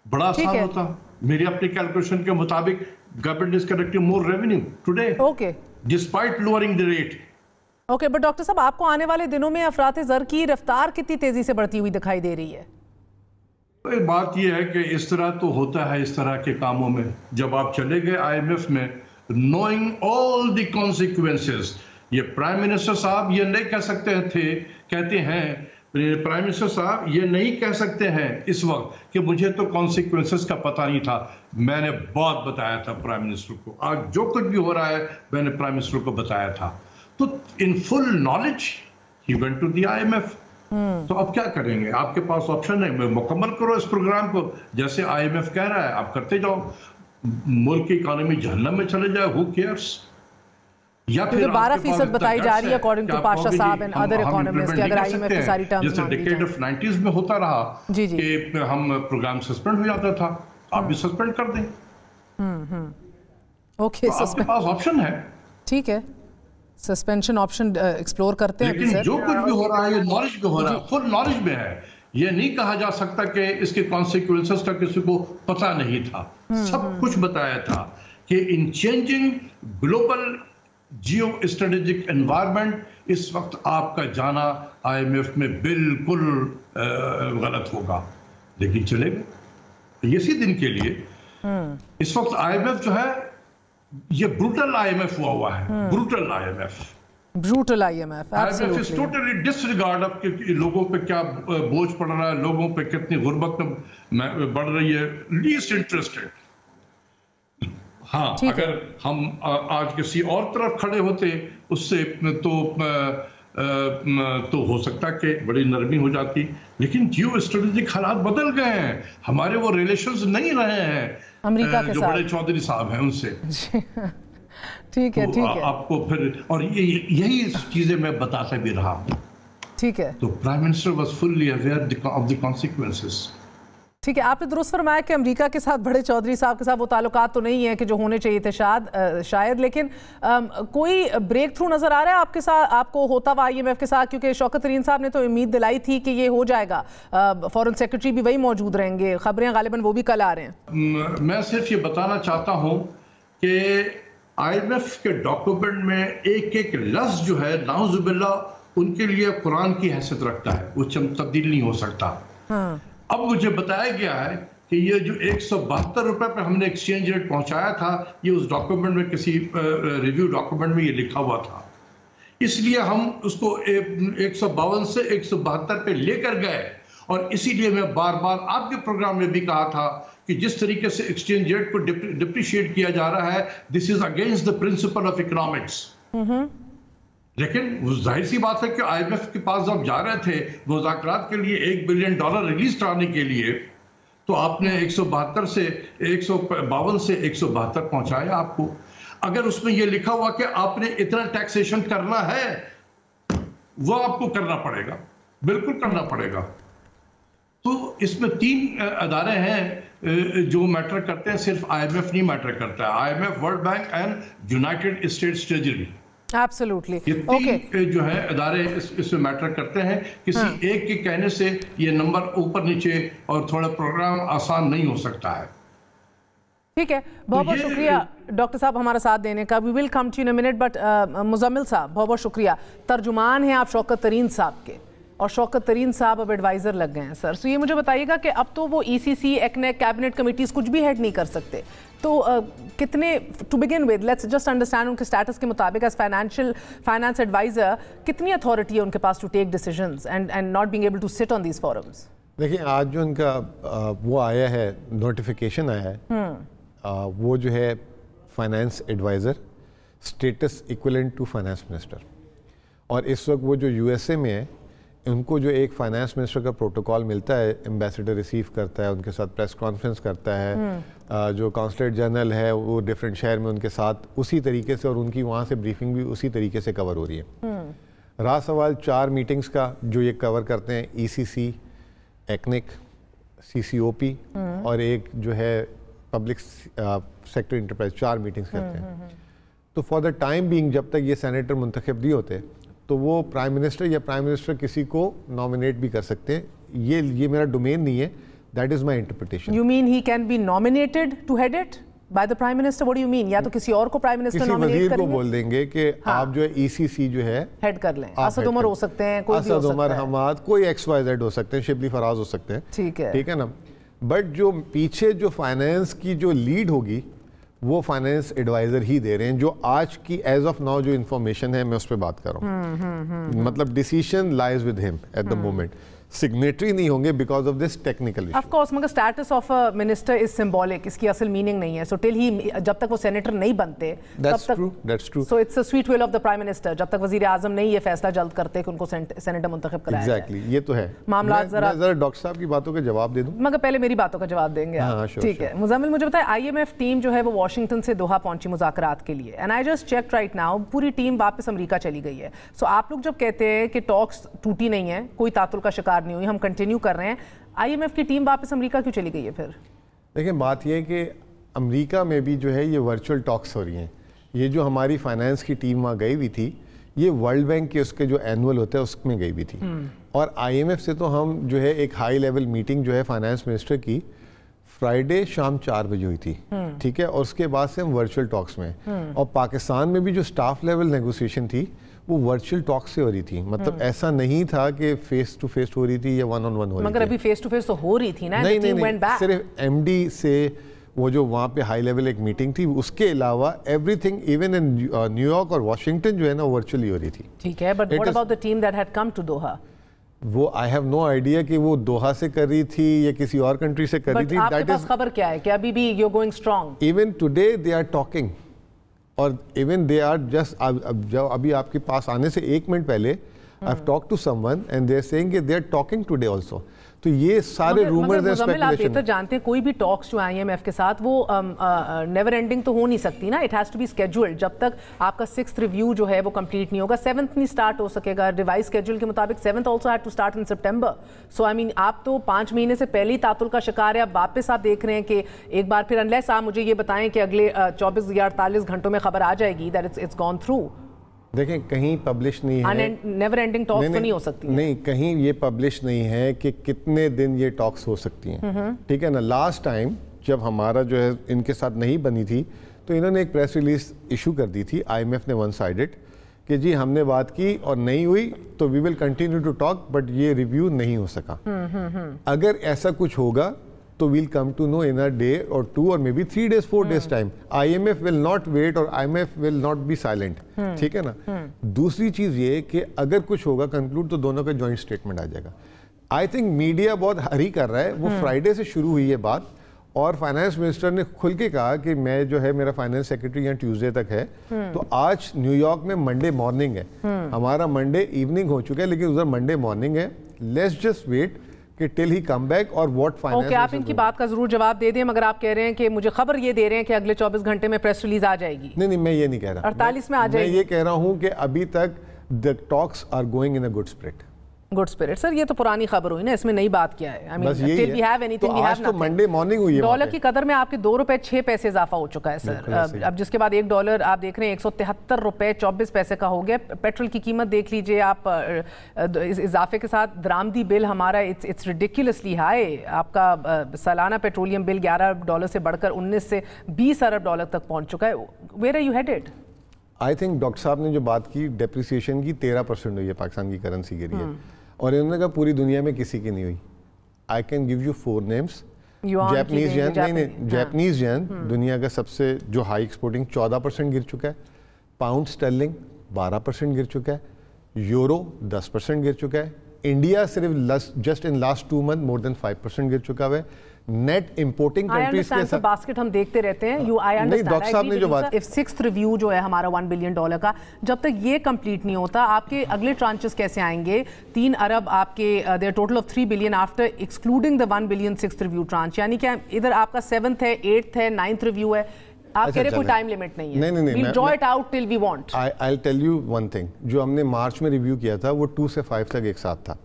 बड़ा आसान होता। मेरी अपनी कैलकुलेशन के मुताबिक government is collecting more revenue today. Okay. Despite lowering the rate. Okay, but doctor साहब आपको आने वाले दिनों में अफरात ज़र की रफ्तार कितनी तेजी से बढ़ती हुई दिखाई दे रही है? तो बात यह है कि इस तरह तो होता है इस तरह के कामों में, जब आप चले गए IMF में, knowing all the consequences, ये प्राइम मिनिस्टर साहब ये नहीं कह सकते थे, कहते हैं प्राइम मिनिस्टर साहब ये नहीं कह सकते हैं इस वक्त कि मुझे तो कॉन्सिक्वेंसेस का पता नहीं था। मैंने बहुत बताया था प्राइम मिनिस्टर को, आज जो कुछ भी हो रहा है मैंने प्राइम मिनिस्टर को बताया था। तो in full knowledge he went to the IMF। तो अब क्या करेंगे, आपके पास ऑप्शन है, मुकम्मल करो इस प्रोग्राम को जैसे IMF कह रहा है, आप करते जाओ, मुल्क की इकोनॉमी जहन्नम में चले जाए, हु केयर्स। या फिर 12% बताई जा रही है अकॉर्डिंग टू पाशा साहब एंड अदर इकोनॉमिस्ट कि अगर IMF की सारी टर्म्स जैसे डिकेड ऑफ 90s में होता रहा कि हम प्रोग्राम सस्पेंड हो जाता था, आप भी सस्पेंड कर दें। ओके, आपके पास ऑप्शन है, ठीक है, सस्पेंशन ऑप्शन एक्सप्लोर करते हैं। लेकिन जो कुछ भी हो रहा है ये नॉलेज में हो रहा है, फुल नॉलेज में है। ये नहीं कहा जा सकता कि इसके कॉन्सिक्वेंसेस का किसी को पता नहीं था, सब कुछ बताया था कि इन changing global geo strategic environment इस वक्त आपका जाना IMF में बिल्कुल गलत होगा, लेकिन चलेगा इसी दिन के लिए। इस वक्त IMF जो है ये ब्रूटल IMF हुआ है, brutal IMF is totally disregard of लोगों पे क्या बोझ पड़ रहा है, लोगों पे कितनी गुर्बत बढ़ रही है, लीस्ट इंटरेस्टेड। हाँ, अगर हम आज किसी और तरफ खड़े होते उससे तो हो सकता कि बड़ी नरमी हो जाती, लेकिन जियो स्ट्रेटेजिक हालात बदल गए हैं, हमारे वो रिलेशंस नहीं रहे हैं अमेरिका के जो साथ, बड़े चौधरी साहब हैं उनसे। ठीक है, तो ठीक है, आपको फिर और यही चीजें मैं बताता भी रहा हूँ। ठीक है, तो prime minister was fully aware of the consequences. ठीक है, आपने दुरुस्त फरमाया कि अमेरिका के साथ बड़े चौधरी साहब के साथ वो ताल्लुकात तो नहीं है कि जो होने चाहिए थे शायद, लेकिन कोई ब्रेक थ्रू नजर आ रहा है आपके साथ, आपको होता हुआ IMF के साथ? क्योंकि शौकत तरीन साहब ने तो उम्मीद दिलाई थी कि ये हो जाएगा, फॉरेन सेक्रेटरी भी वही मौजूद रहेंगे, खबरें गालिबन वो भी कल आ रहे हैं। मैं सिर्फ ये बताना चाहता हूँ कि IMF के डॉक्यूमेंट में एक एक लफ्ज जो है नाउजुबिल्लाह उनके लिए कुरान की हैसियत रखता है, वो तब्दील नहीं हो सकता। अब मुझे बताया गया है कि ये जो 172 रुपए पर हमने एक्सचेंज रेट पहुंचाया था, ये उस डॉक्यूमेंट में किसी रिव्यू डॉक्यूमेंट में ये लिखा हुआ था, इसलिए हम उसको 152 से 172 पे लेकर गए। और इसीलिए मैं बार बार आपके प्रोग्राम में भी कहा था कि जिस तरीके से एक्सचेंज रेट को डिप्रिशिएट किया जा रहा है, this is against the principle of economics. लेकिन जाहिर सी बात है कि IMF के पास जब जा रहे थे मुज़ाकरात के लिए $1 बिलियन रिलीज कराने के लिए, तो आपने 152 से 172 पहुंचाया आपको। अगर उसमें यह लिखा हुआ कि आपने इतना टैक्सेशन करना है, वो आपको करना पड़ेगा, बिल्कुल करना पड़ेगा। तो इसमें 3 अदारे हैं जो मैटर करते हैं, सिर्फ IMF नहीं मैटर करता है, IMF, world bank and United states treasury. Absolutely, ये 3 जो है अदारे इसमें मैटर करते हैं। किसी एक के कहने से ये नंबर ऊपर नीचे और थोड़ा प्रोग्राम आसान नहीं हो सकता है। ठीक है, बहुत बहुत शुक्रिया डॉक्टर साहब हमारा साथ देने का। We will come to in a minute, but Muzammil साहब बहुत बहुत शुक्रिया। तर्जुमान हैं आप शौकत तरीन साहब के, और शौकत तरीन साहब अब एडवाइज़र लग गए हैं सर। सो ये मुझे बताइएगा कि अब तो वो ECC, ECNEC, कैबिनेट कमिटीज़ कुछ भी हेड नहीं कर सकते, तो कितने, to begin with let's just understand उनके स्टेटस के मुताबिक एज फाइनेंस एडवाइज़र कितनी अथॉरिटी है उनके पास to take decisions and not being able to sit on these forums? देखिए, आज जो उनका वो आया है, नोटिफिकेशन आया है, वो जो है finance adviser, status equivalent to finance minister. और इस वक्त वो जो USA में है, उनको जो एक फाइनेंस मिनिस्टर का प्रोटोकॉल मिलता है, एम्बेसडर रिसीव करता है, उनके साथ प्रेस कॉन्फ्रेंस करता है, जो कॉन्सुलेट जनरल है वो डिफरेंट शहर में उनके साथ उसी तरीके से, और उनकी वहाँ से ब्रीफिंग भी उसी तरीके से कवर हो रही है। रहा सवाल 4 मीटिंग्स का जो ये कवर करते हैं, ECC, ECNEC, CCOP और एक जो है पब्लिक सेक्टर इंटरप्राइज, 4 मीटिंग्स करते हैं। तो फॉर द टाइम बीइंग जब तक ये सेनेटर मुंतखब नहीं होते, तो वो प्राइम मिनिस्टर या प्राइम मिनिस्टर किसी को नॉमिनेट भी कर सकते हैं। ये मेरा डोमेन नहीं है, that is my interpretation. You mean he can be nominated to head it? By the prime minister, what do you mean? या तो किसी और को प्राइम मिनिस्टर नॉमिनेट करेंगे, किसी वजीर को बोल देंगे कि आप जो है ECC जो है हेड कर लें। असद उमर हो सकते हैं, कोई भी हो सकता है, असद उमर, हमाद, कोई XYZ हो सकते हैं, शिबली फराज हो सकते हैं, ठीक है ना। बट जो पीछे जो फाइनेंस की जो लीड होगी वो फाइनेंस एडवाइजर ही दे रहे हैं, जो आज की एज ऑफ नाउ जो इन्फॉर्मेशन है मैं उस पर बात कर रहा हूँ। मतलब decision lies with him at the moment, signatory नहीं होंगे because of this technical issue. Of course, मगर status of a minister is symbolic, इसकी असल मीनिंग नहीं है। सो टिल ही, जब तक वो सेनेटर नहीं बनते तब तक, that's true. So it's a sweet will of the prime minister, जब तक वजीर आजम नहीं ये फैसला जल्द करते कि उनको सेनेटर मुंतखब कराया जाए। एग्जैक्टली, ये तो है मामला। जरा डॉक्टर साहब की बातों का जवाब दे दूं, मगर पहले मेरी बातों का जवाब देंगे आप, ठीक है? मुजम्मिल, मुझे बताएं, IMF टीम जो है वो वाशिंगटन से दोहा पहुंची मुज़ाकरात के लिए, and I just check right now, पूरी टीम वापस अमेरिका चली गई है। सो आप लोग जब कहते हैं कि टॉक्स टूटी नहीं है, कोई तातुल का शिकार नहीं हुई, हम कंटिन्यू कर रहे हैं, IMF की टीम वापस अमेरिका क्यों चली गई है फिर? देखिए, बात ये है कि अमेरिका में भी जो है ये वर्चुअल टॉक्स हो रही हैं। ये जो हमारी फाइनेंस की टीम वहाँ गई हुई थी, ये वर्ल्ड बैंक के उसके जो एनुअल होता है उसमें गई हुई थी, और IMF से तो हम जो है एक हाई लेवल मीटिंग जो है फाइनेंस मिनिस्टर की फ्राइडे शाम 4 बजे हुई थी, ठीक है, और उसके बाद से हम वर्चुअल टॉक्स में, और पाकिस्तान में भी जो स्टाफ लेवल नेगोशिएशन थी वो वर्चुअल टॉक से हो रही थी। मतलब ऐसा नहीं था कि फेस टू फेस हो रही थी या वन ऑन वन हो रही थी। मगर अभी फेस टू फेस तो हो रही थी ना? नहीं, सिर्फ MD से वो जो वहाँ पे हाई लेवल एक मीटिंग थी, उसके अलावा एवरीथिंग इवन इन न्यूयॉर्क और वाशिंगटन जो है ना वर्चुअली हो रही थी। ठीक है, but what about the team that had come to Doha? वो आई हैव नो आइडिया कि वो दोहा से कर रही थी या किसी और कंट्री से कर रही थी। आपके पास खबर क्या है कि अभी भी you are going strong? Even today they are talking, और इवन दे आर जस्ट, जब अभी आपके पास आने से 1 मिनट पहले I have talked to someone and they are saying they are talking today also. तो ये सारे रूमर्स एंड स्पेकुलेशन, आप ये तो जानते हैं कोई भी टॉक्स जो IMF के साथ वो नेवर एंडिंग तो हो नहीं सकती ना, it has to be scheduled. जब तक आपका 6th रिव्यू जो है वो कंप्लीट नहीं होगा, 7th नहीं स्टार्ट हो सकेगा। रिवाइज स्केड्यूल के मुताबिक 7th also had to start in September. So I mean, आप तो 5 महीने से पहले ही तातुल का शिकार है। अब वापस आप देख रहे हैं कि एक बार फिर, अनलेस आप मुझे ये बताएं कि अगले 24 या 48 घंटों में खबर आ जाएगी दैट इट्स गॉन थ्रू। देखें, कहीं पब्लिश नहीं है, नेवर एंडिंग टॉक्स तो नहीं हो सकती नहीं, कहीं ये पब्लिश नहीं है कि कितने दिन ये टॉक्स हो सकती हैं, ठीक है ना। लास्ट टाइम जब हमारा जो है इनके साथ नहीं बनी थी, तो इन्होंने एक प्रेस रिलीज इशू कर दी थी, IMF ने वन साइडेड, कि जी हमने बात की और नहीं हुई तो we will continue to talk, but ये रिव्यू नहीं हो सका। अगर ऐसा कुछ होगा तो we'll come to know in a day or 2 or maybe 3 days 4 days time. IMF will not wait और IMF will not be silent, ठीक है ना। दूसरी चीज ये कि अगर कुछ होगा कंक्लूड तो दोनों का जॉइंट स्टेटमेंट आ जाएगा। आई थिंक मीडिया बहुत हरी कर रहा है, वो फ्राइडे से शुरू हुई है बात, और फाइनेंस मिनिस्टर ने खुल के कहा कि मैं जो है, मेरा फाइनेंस सेक्रेटरी यहाँ ट्यूसडे तक है, तो आज न्यूयॉर्क में मंडे मॉर्निंग है, हमारा मंडे इवनिंग हो चुका है, लेकिन उधर मंडे मॉर्निंग है। लेट्स जस्ट वेट कि टिल ही कम बैक और व्हाट फाइनेंस। ओके, आप इनकी बात का जरूर जवाब दे दें, मगर आप कह रहे हैं कि मुझे खबर ये दे रहे हैं कि अगले 24 घंटे में प्रेस रिलीज आ जाएगी। नहीं, मैं ये नहीं कह रहा, 48 में आ जाएगी। मैं ये कह रहा हूँ कि अभी तक the talks are going in a good spirit. Good spirit sir, ये तो पुरानी खबर हुई ना, इसमें नई बात क्या है? I mean, till we have anything we have nothing. तो मंडे मॉर्निंग हुई है। डॉलर की कदर में आपके 2 रुपए 6 पैसे इजाफा हो चुका है सर। अब जिसके बाद $1 आप देख रहे हैं 173 रुपए 24 पैसे का हो गया। पेट्रोल की कीमत देख लीजिए आप, इस इजाफे के साथ दरामदी बिल हमारा इट्स रिडिकुलसली हाई। आपका सालाना पेट्रोलियम बिल $11 से बढ़कर 19 से $20 अरब तक पहुंच चुका है। Where are you headed? I think doctor साहब ने जो बात की डेप्रिसिएशन की, 13% हुई है पाकिस्तान की करेंसी गिरी है, और इन्होंने कहा पूरी दुनिया में किसी की नहीं हुई। I can give you 4 names. Japanese yen, नहीं, जापानीज येन दुनिया का सबसे जो हाई एक्सपोर्टिंग 14% गिर चुका है, पाउंड स्टर्लिंग 12% गिर चुका है, यूरो 10% गिर चुका है, इंडिया सिर्फ just in last 2 month more than 5% गिर चुका है। नेट इंपोर्टिंग कंट्रीज के साथ बास्केट हम देखते रहते हैं। You I understand. डॉक्टर साहब ने जो बात, इफ 6th रिव्यू जो है हमारा $1 बिलियन का, जब तक ये कंप्लीट नहीं होता, आपके अगले ट्रांचेस कैसे आएंगे? 3 अरब आपके, there total of 3 billion after excluding the 1 billion 6th review tranche, यानी कि इधर आपका 7th है, 8th है, 9th रिव्यू है। आप कह रहे कोई टाइम लिमिट नहीं है? नहीं, we'll draw it out till we want. I'll tell you one thing, जो हमने मार्च में रिव्यू किया था वो 2 से 5 तक एक साथ था,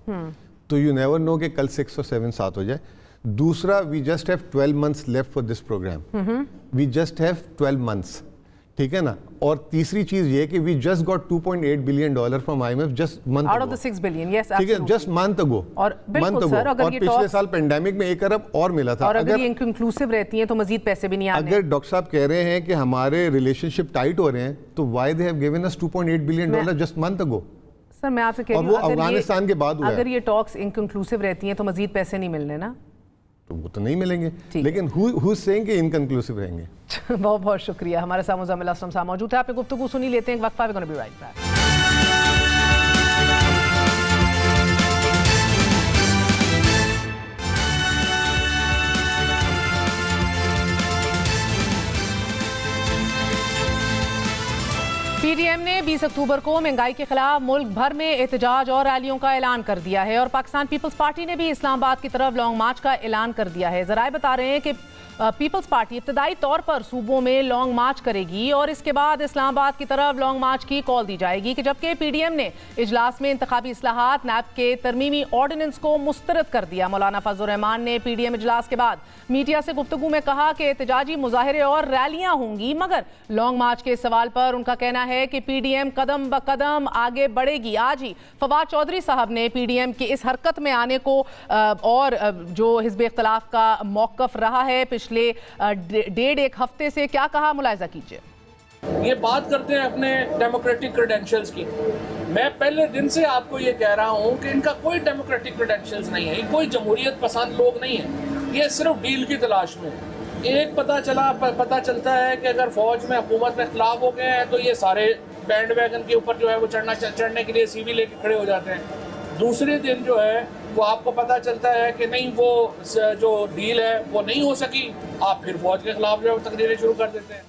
तो यू नेवर नो कि कल 6 और 7 साथ हो जाए। दूसरा, we just have 12 months left for this programme, we just have 12 months, ٹھیک ہے نا. اور تیسری چیز یہ کہ we just got $2.8 billion from IMF just month out of the 6 billion. Yes, ٹھیک ہے, absolutely. جسٹ منتھ اگو. اور بالکل سر, اگر اور یہ پچھلے سال پینڈیمک میں 1 ارب اور ملا تھا. اور اگر یہ انکنکلوسیو رہتی ہیں تو مزید پیسے بھی نہیں آنے. اگر ڈاکٹر صاحب کہہ رہے ہیں کہ ہمارے ریلیشن شپ ٹائٹ ہو رہے ہیں تو why they have given us $2.8 billion just month ago. Sir میں آپ سے کہہ رہی ہوں, اور وہ افغانستان کے بعد ہوا ہے. اگر یہ ٹاکس انکنکلوسیو رہتی ہیں تو مزید پیسے نہیں ملنے نا. تو وہ تو نہیں ملیں گے, لیکن who's saying کہ انکنکلوسیو رہیں گے. بہت بہت شکریہ. ہمارے ساتھ مزمل اسلم صاحب موجود ہے. آپ نے گفتگو سنی, لیتے ہیں ایک وقفہ. we're going to be right back. P D M نے 20 اکتوبر کو مہنگائی کے خلاف ملک بھر میں احتجاج اور ریلیوں کا اعلان کر دیا ہے, اور پاکستان پیپلز پارٹی نے بھی اسلام آباد کی طرف لانگ مارچ کا اعلان کر دیا ہے. ذرائع بتا رہے ہیں کہ پیپلز پارٹی ابتدائی طور پر صوبوں میں لانگ مارچ کرے گی اور اس کے بعد اسلام آباد کی طرف لانگ مارچ کی کال دی جائے گی, کہ جبکہ پی ڈی ایم نے اجلاس میں انتخابی اصلاحات نیب کے ترمیمی آرڈیننس کو مسترد کر دیا. مولانا فضل الرحمان نے پی ڈی ایم اجلاس کے بعد میڈیا سے گفتگو میں کہا کہ احتجاجی مظاہرے اور ریلیاں ہوں گی, مگر لانگ مارچ کے سوال پر ان کا کہنا ہے کہ پی ڈی ایم قدم بقدم آگے بڑھے گی. آج ہی فواد چودھری صاحب نے پی ڈی ایم کی اس حرکت میں آنے کو اور جو حزب اختلاف کا موقف رہا ہے پچھلے 1.5 ہفتے سے کیا کہا, ملاحظہ کیجئے. یہ بات کرتے ہیں اپنے ڈیموکریٹک کریڈینشلز کی. میں پہلے دن سے آپ کو یہ کہہ رہا ہوں کہ ان کا کوئی ڈیموکریٹک کریڈینشلز نہیں ہے, کوئی جمہوریت پسند لوگ نہیں ہیں, یہ صرف ڈیل کی تلاش میں. ایک پتہ چلتا ہے کہ اگر فوج میں حکومت میں اختلاف ہو گئے ہیں تو یہ سارے بینڈ ویگن کے اوپر جو ہے وہ چڑھنے کے لیے سی وی لے کے کھڑے ہو جاتے ہیں. دوسرے دن جو ہے وہ آپ کو پتہ چلتا ہے کہ نہیں, وہ جو ڈیل ہے وہ نہیں ہو سکی, آپ پھر فوج کے خلاف جو ہے وہ تقریریں شروع کر دیتے ہیں.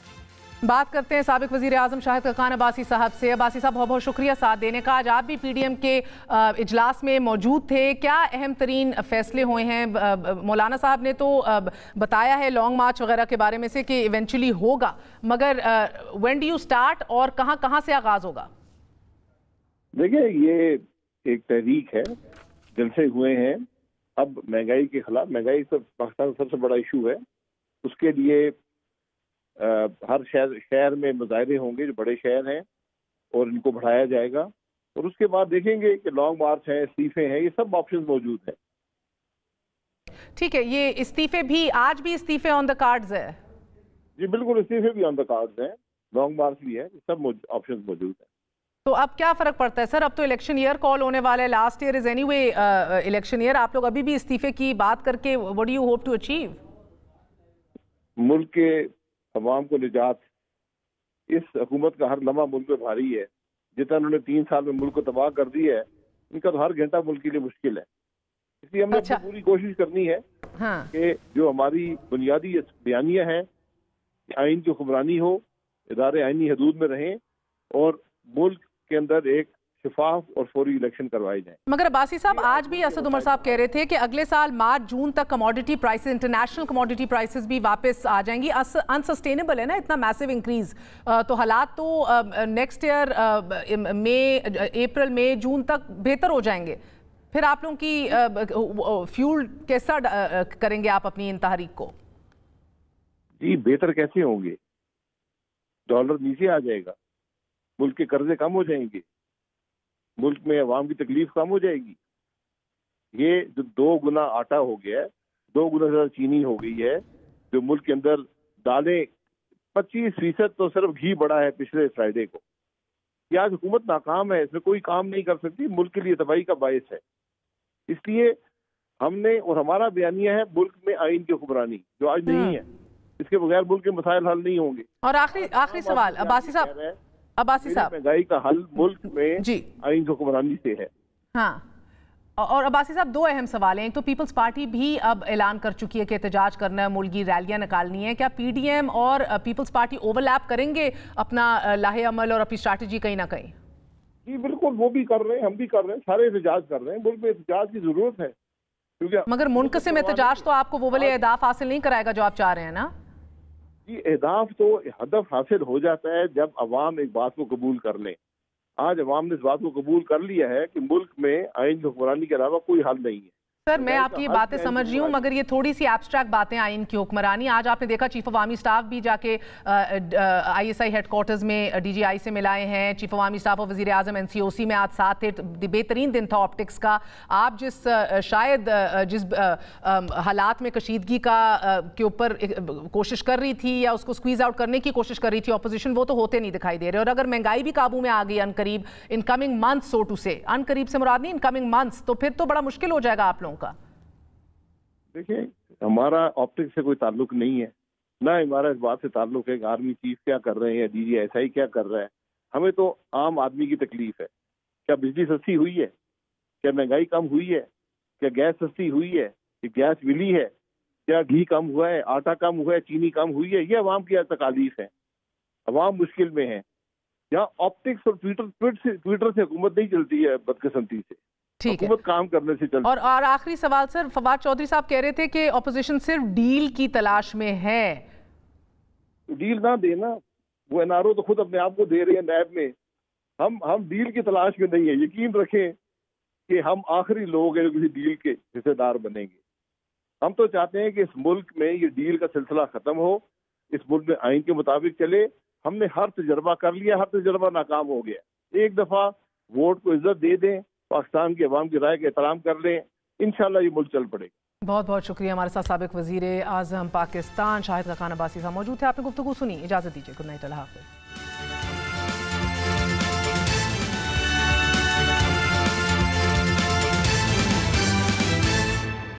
بات کرتے ہیں سابق وزیر اعظم شاہد خاقان عباسی صاحب سے. عباسی صاحب بہت بہت شکریہ ساتھ دینے کا. آج آپ بھی پی ڈی ایم کے اجلاس میں موجود تھے, کیا اہم ترین فیصلے ہوئے ہیں؟ مولانا صاحب نے تو بتایا ہے لانگ مارچ وغیرہ کے بارے میں سے کہ ایونچولی ہوگا, مگر وین ڈو یو اسٹارٹ اور کہاں سے آغاز ہوگا؟ دیکھیں, یہ ایک تحریک ہے, جلسے ہوئے ہیں. اب مہنگائی کے خلاف, مہنگائی پاکستان کا سب سے بڑا ایشو ہے, اس کے لیے ہر شہر میں مظاہرے ہوں گے جو بڑے شہر ہیں, اور ان کو بڑھایا جائے گا. اور اس کے بعد دیکھیں گے کہ لانگ مارچ ہے, استعفے ہیں, یہ سب آپشن موجود ہیں. ٹھیک ہے, یہ استعفے بھی, آج بھی استعفے آن دا کارڈز ہے؟ جی بالکل, استعفے بھی آن دا کارڈز ہیں, لانگ مارچ بھی ہے, سب آپشن موجود ہیں. تو اب کیا فرق پڑتا ہے سر؟ اب تو الیکشن ایئر کال ہونے والا ہے, last year is anyway election year. آپ لوگ ابھی بھی استعفے کی بات کر کے what do you hope to achieve؟ ملک کے عوام کو نجات, اس حکومت کا ہر لمحہ ملک میں بھاری ہے. جتنا انہوں نے 3 سال میں ملک کو تباہ کر دیا ہے, ان کا تو ہر گھنٹہ ملک کے لیے مشکل ہے. اس لیے ہم نے اپنی پوری کوشش کرنی ہے کہ جو ہماری بنیادی بیانیہ ہیں, آئین کی حکمرانی ہو, ادارے آئینی حدود میں رہیں, اور ملک کے اندر ایک شفاف اور فوری الیکشن کروائے جائیں. مگر عباسی صاحب, آج بھی اسد عمر صاحب کہہ رہے تھے کہ اگلے سال مارچ جون تک commodity prices, international commodity prices بھی واپس آ جائیں گی. انسسٹینیبل ہے نا اتنا میسو انکریز, تو حالات تو نیکسٹ ایئر اپریل مئی جون تک بہتر ہو جائیں گے. پھر آپ لوگوں کی فیول کیسا کریں گے آپ اپنی ان تحریک کو؟ جی بہتر کیسے ہوں گے؟ ڈالر نیچے آ جائے گا, ملک کے قرضے کم ہو جائیں گے, ملک میں عوام کی تکلیف کم ہو جائے گی. یہ جو 2 گنا آٹا ہو گیا ہے, 2 گنا زیادہ چینی ہو گئی ہے, جو ملک کے اندر دالیں 25% تو صرف گھی بڑھا ہے پچھلے فرائیڈے کو. یہ آج حکومت ناکام ہے, اس میں کوئی کام نہیں کر سکتی, ملک کے لیے تباہی کا باعث ہے. اس لیے ہم نے, اور ہمارا بیانیہ ہے ملک میں آئین کی حکمرانی, جو آج نہیں ہے. اس کے بغیر ملک کے مسائل حل نہیں ہوں گے. اور آخری سوال عباسی صاحب, مہنگائی کا حل ملک میں آئین کی حکمرانی سے ہے. ہاں, اور عباسی صاحب 2 اہم سوال ہیں. ایک تو پیپلز پارٹی بھی اب اعلان کر چکی ہے کہ احتجاج کرنا ہے, ملکی ریلیاں نکالنی ہے. کیا پی ڈی ایم اور پیپلز پارٹی اوورلیپ کریں گے اپنا لاہے عمل اور اپنی اسٹریٹجی کہیں نہ کہیں؟ جی بالکل, وہ بھی کر رہے ہیں, ہم بھی کر رہے ہیں, سارے احتجاج کر رہے ہیں. ملک میں احتجاج کی ضرورت ہے, کیونکہ مگر منقسم احتجاج تو آپ کو وہ والے اہداف حاصل نہیں کرائے گا جو آپ چاہ رہے ہیں نا. جی اہداف تو ہدف حاصل ہو جاتا ہے جب عوام ایک بات کو قبول کر لیں. آج عوام نے اس بات کو قبول کر لیا ہے کہ ملک میں آئین کی حکمرانی کے علاوہ کوئی حل نہیں ہے. सर मैं आपकी ये बातें समझ रही हूँ, मगर ये थोड़ी सी एब्स्ट्रैक्ट बातें आई इनकी हुक्मरानी। आज आपने देखा चीफ ऑफ आर्मी स्टाफ भी जाके ISI हेडक्वार्टर्स में DGI से मिलाए हैं। चीफ ऑफ आर्मी स्टाफ और वजीर आजम NCOC में आज साथ थे। बेहतरीन दिन था ऑप्टिक्स का। आप जिस हालात में कशीदगी का के ऊपर कोशिश कर रही थी या उसको स्क्वीज आउट करने की कोशिश कर रही थी ऑपोजिशन, वो तो होते नहीं दिखाई दे रहे। और अगर महंगाई भी काबू में आ गई अनकरीब, in coming months, so to say, अनकरीब से मुराद नहीं, इन कमिंग मंथ्स, तो फिर तो बड़ा मुश्किल हो जाएगा आप लोगों का। देखिए, हमारा ऑप्टिक्स से कोई ताल्लुक नहीं है, ना हमारा इस बात से ताल्लुक है कि आर्मी चीफ क्या कर रहे हैं या DGI क्या कर रहा है। हमें तो आम आदमी की तकलीफ है। क्या बिजली सस्ती हुई है? क्या महंगाई कम हुई है? क्या गैस सस्ती हुई है? क्या गैस मिली है? क्या घी कम हुआ है? आटा कम हुआ है? चीनी कम हुई है? ये अवाम की तकालीफ है। अवाम मुश्किल में है। यहाँ ऑप्टिक्स और ट्विटर से हुकूमत नहीं चलती है, बदकिस्मती से हुकूमत काम करने से चलती। और आखिरी सवाल सर, फवाद चौधरी साहब कह रहे थे कि ऑपोजिशन सिर्फ डील की तलाश में है। डील ना देना, वो NRO तो खुद अपने आप को दे रहे हैं नैब में। हम डील की तलाश में नहीं है। यकीन रखें कि हम आखिरी लोग हैं जो किसी डील के हिस्सेदार बनेंगे। हम तो चाहते हैं कि इस मुल्क में ये डील का सिलसिला खत्म हो, इस मुल्क में आइन के मुताबिक चले। हमने हर तजर्बा कर लिया, हर तजर्बा नाकाम हो गया। एक दफा वोट को इज्जत दे दें, पाकिस्तान की अवाम की राय का एहतराम कर लें, इंशाल्लाह ये मुल्क चल पड़ेगा। बहुत बहुत शुक्रिया। हमारे साथ साबिक वजीर आजम पाकिस्तान शाहिद खान अब्बासी साहब मौजूद थे। आपने गुफ्तगू सुनी। इजाजत दीजिए। गुड नाइट, अल्लाह हाफिज़।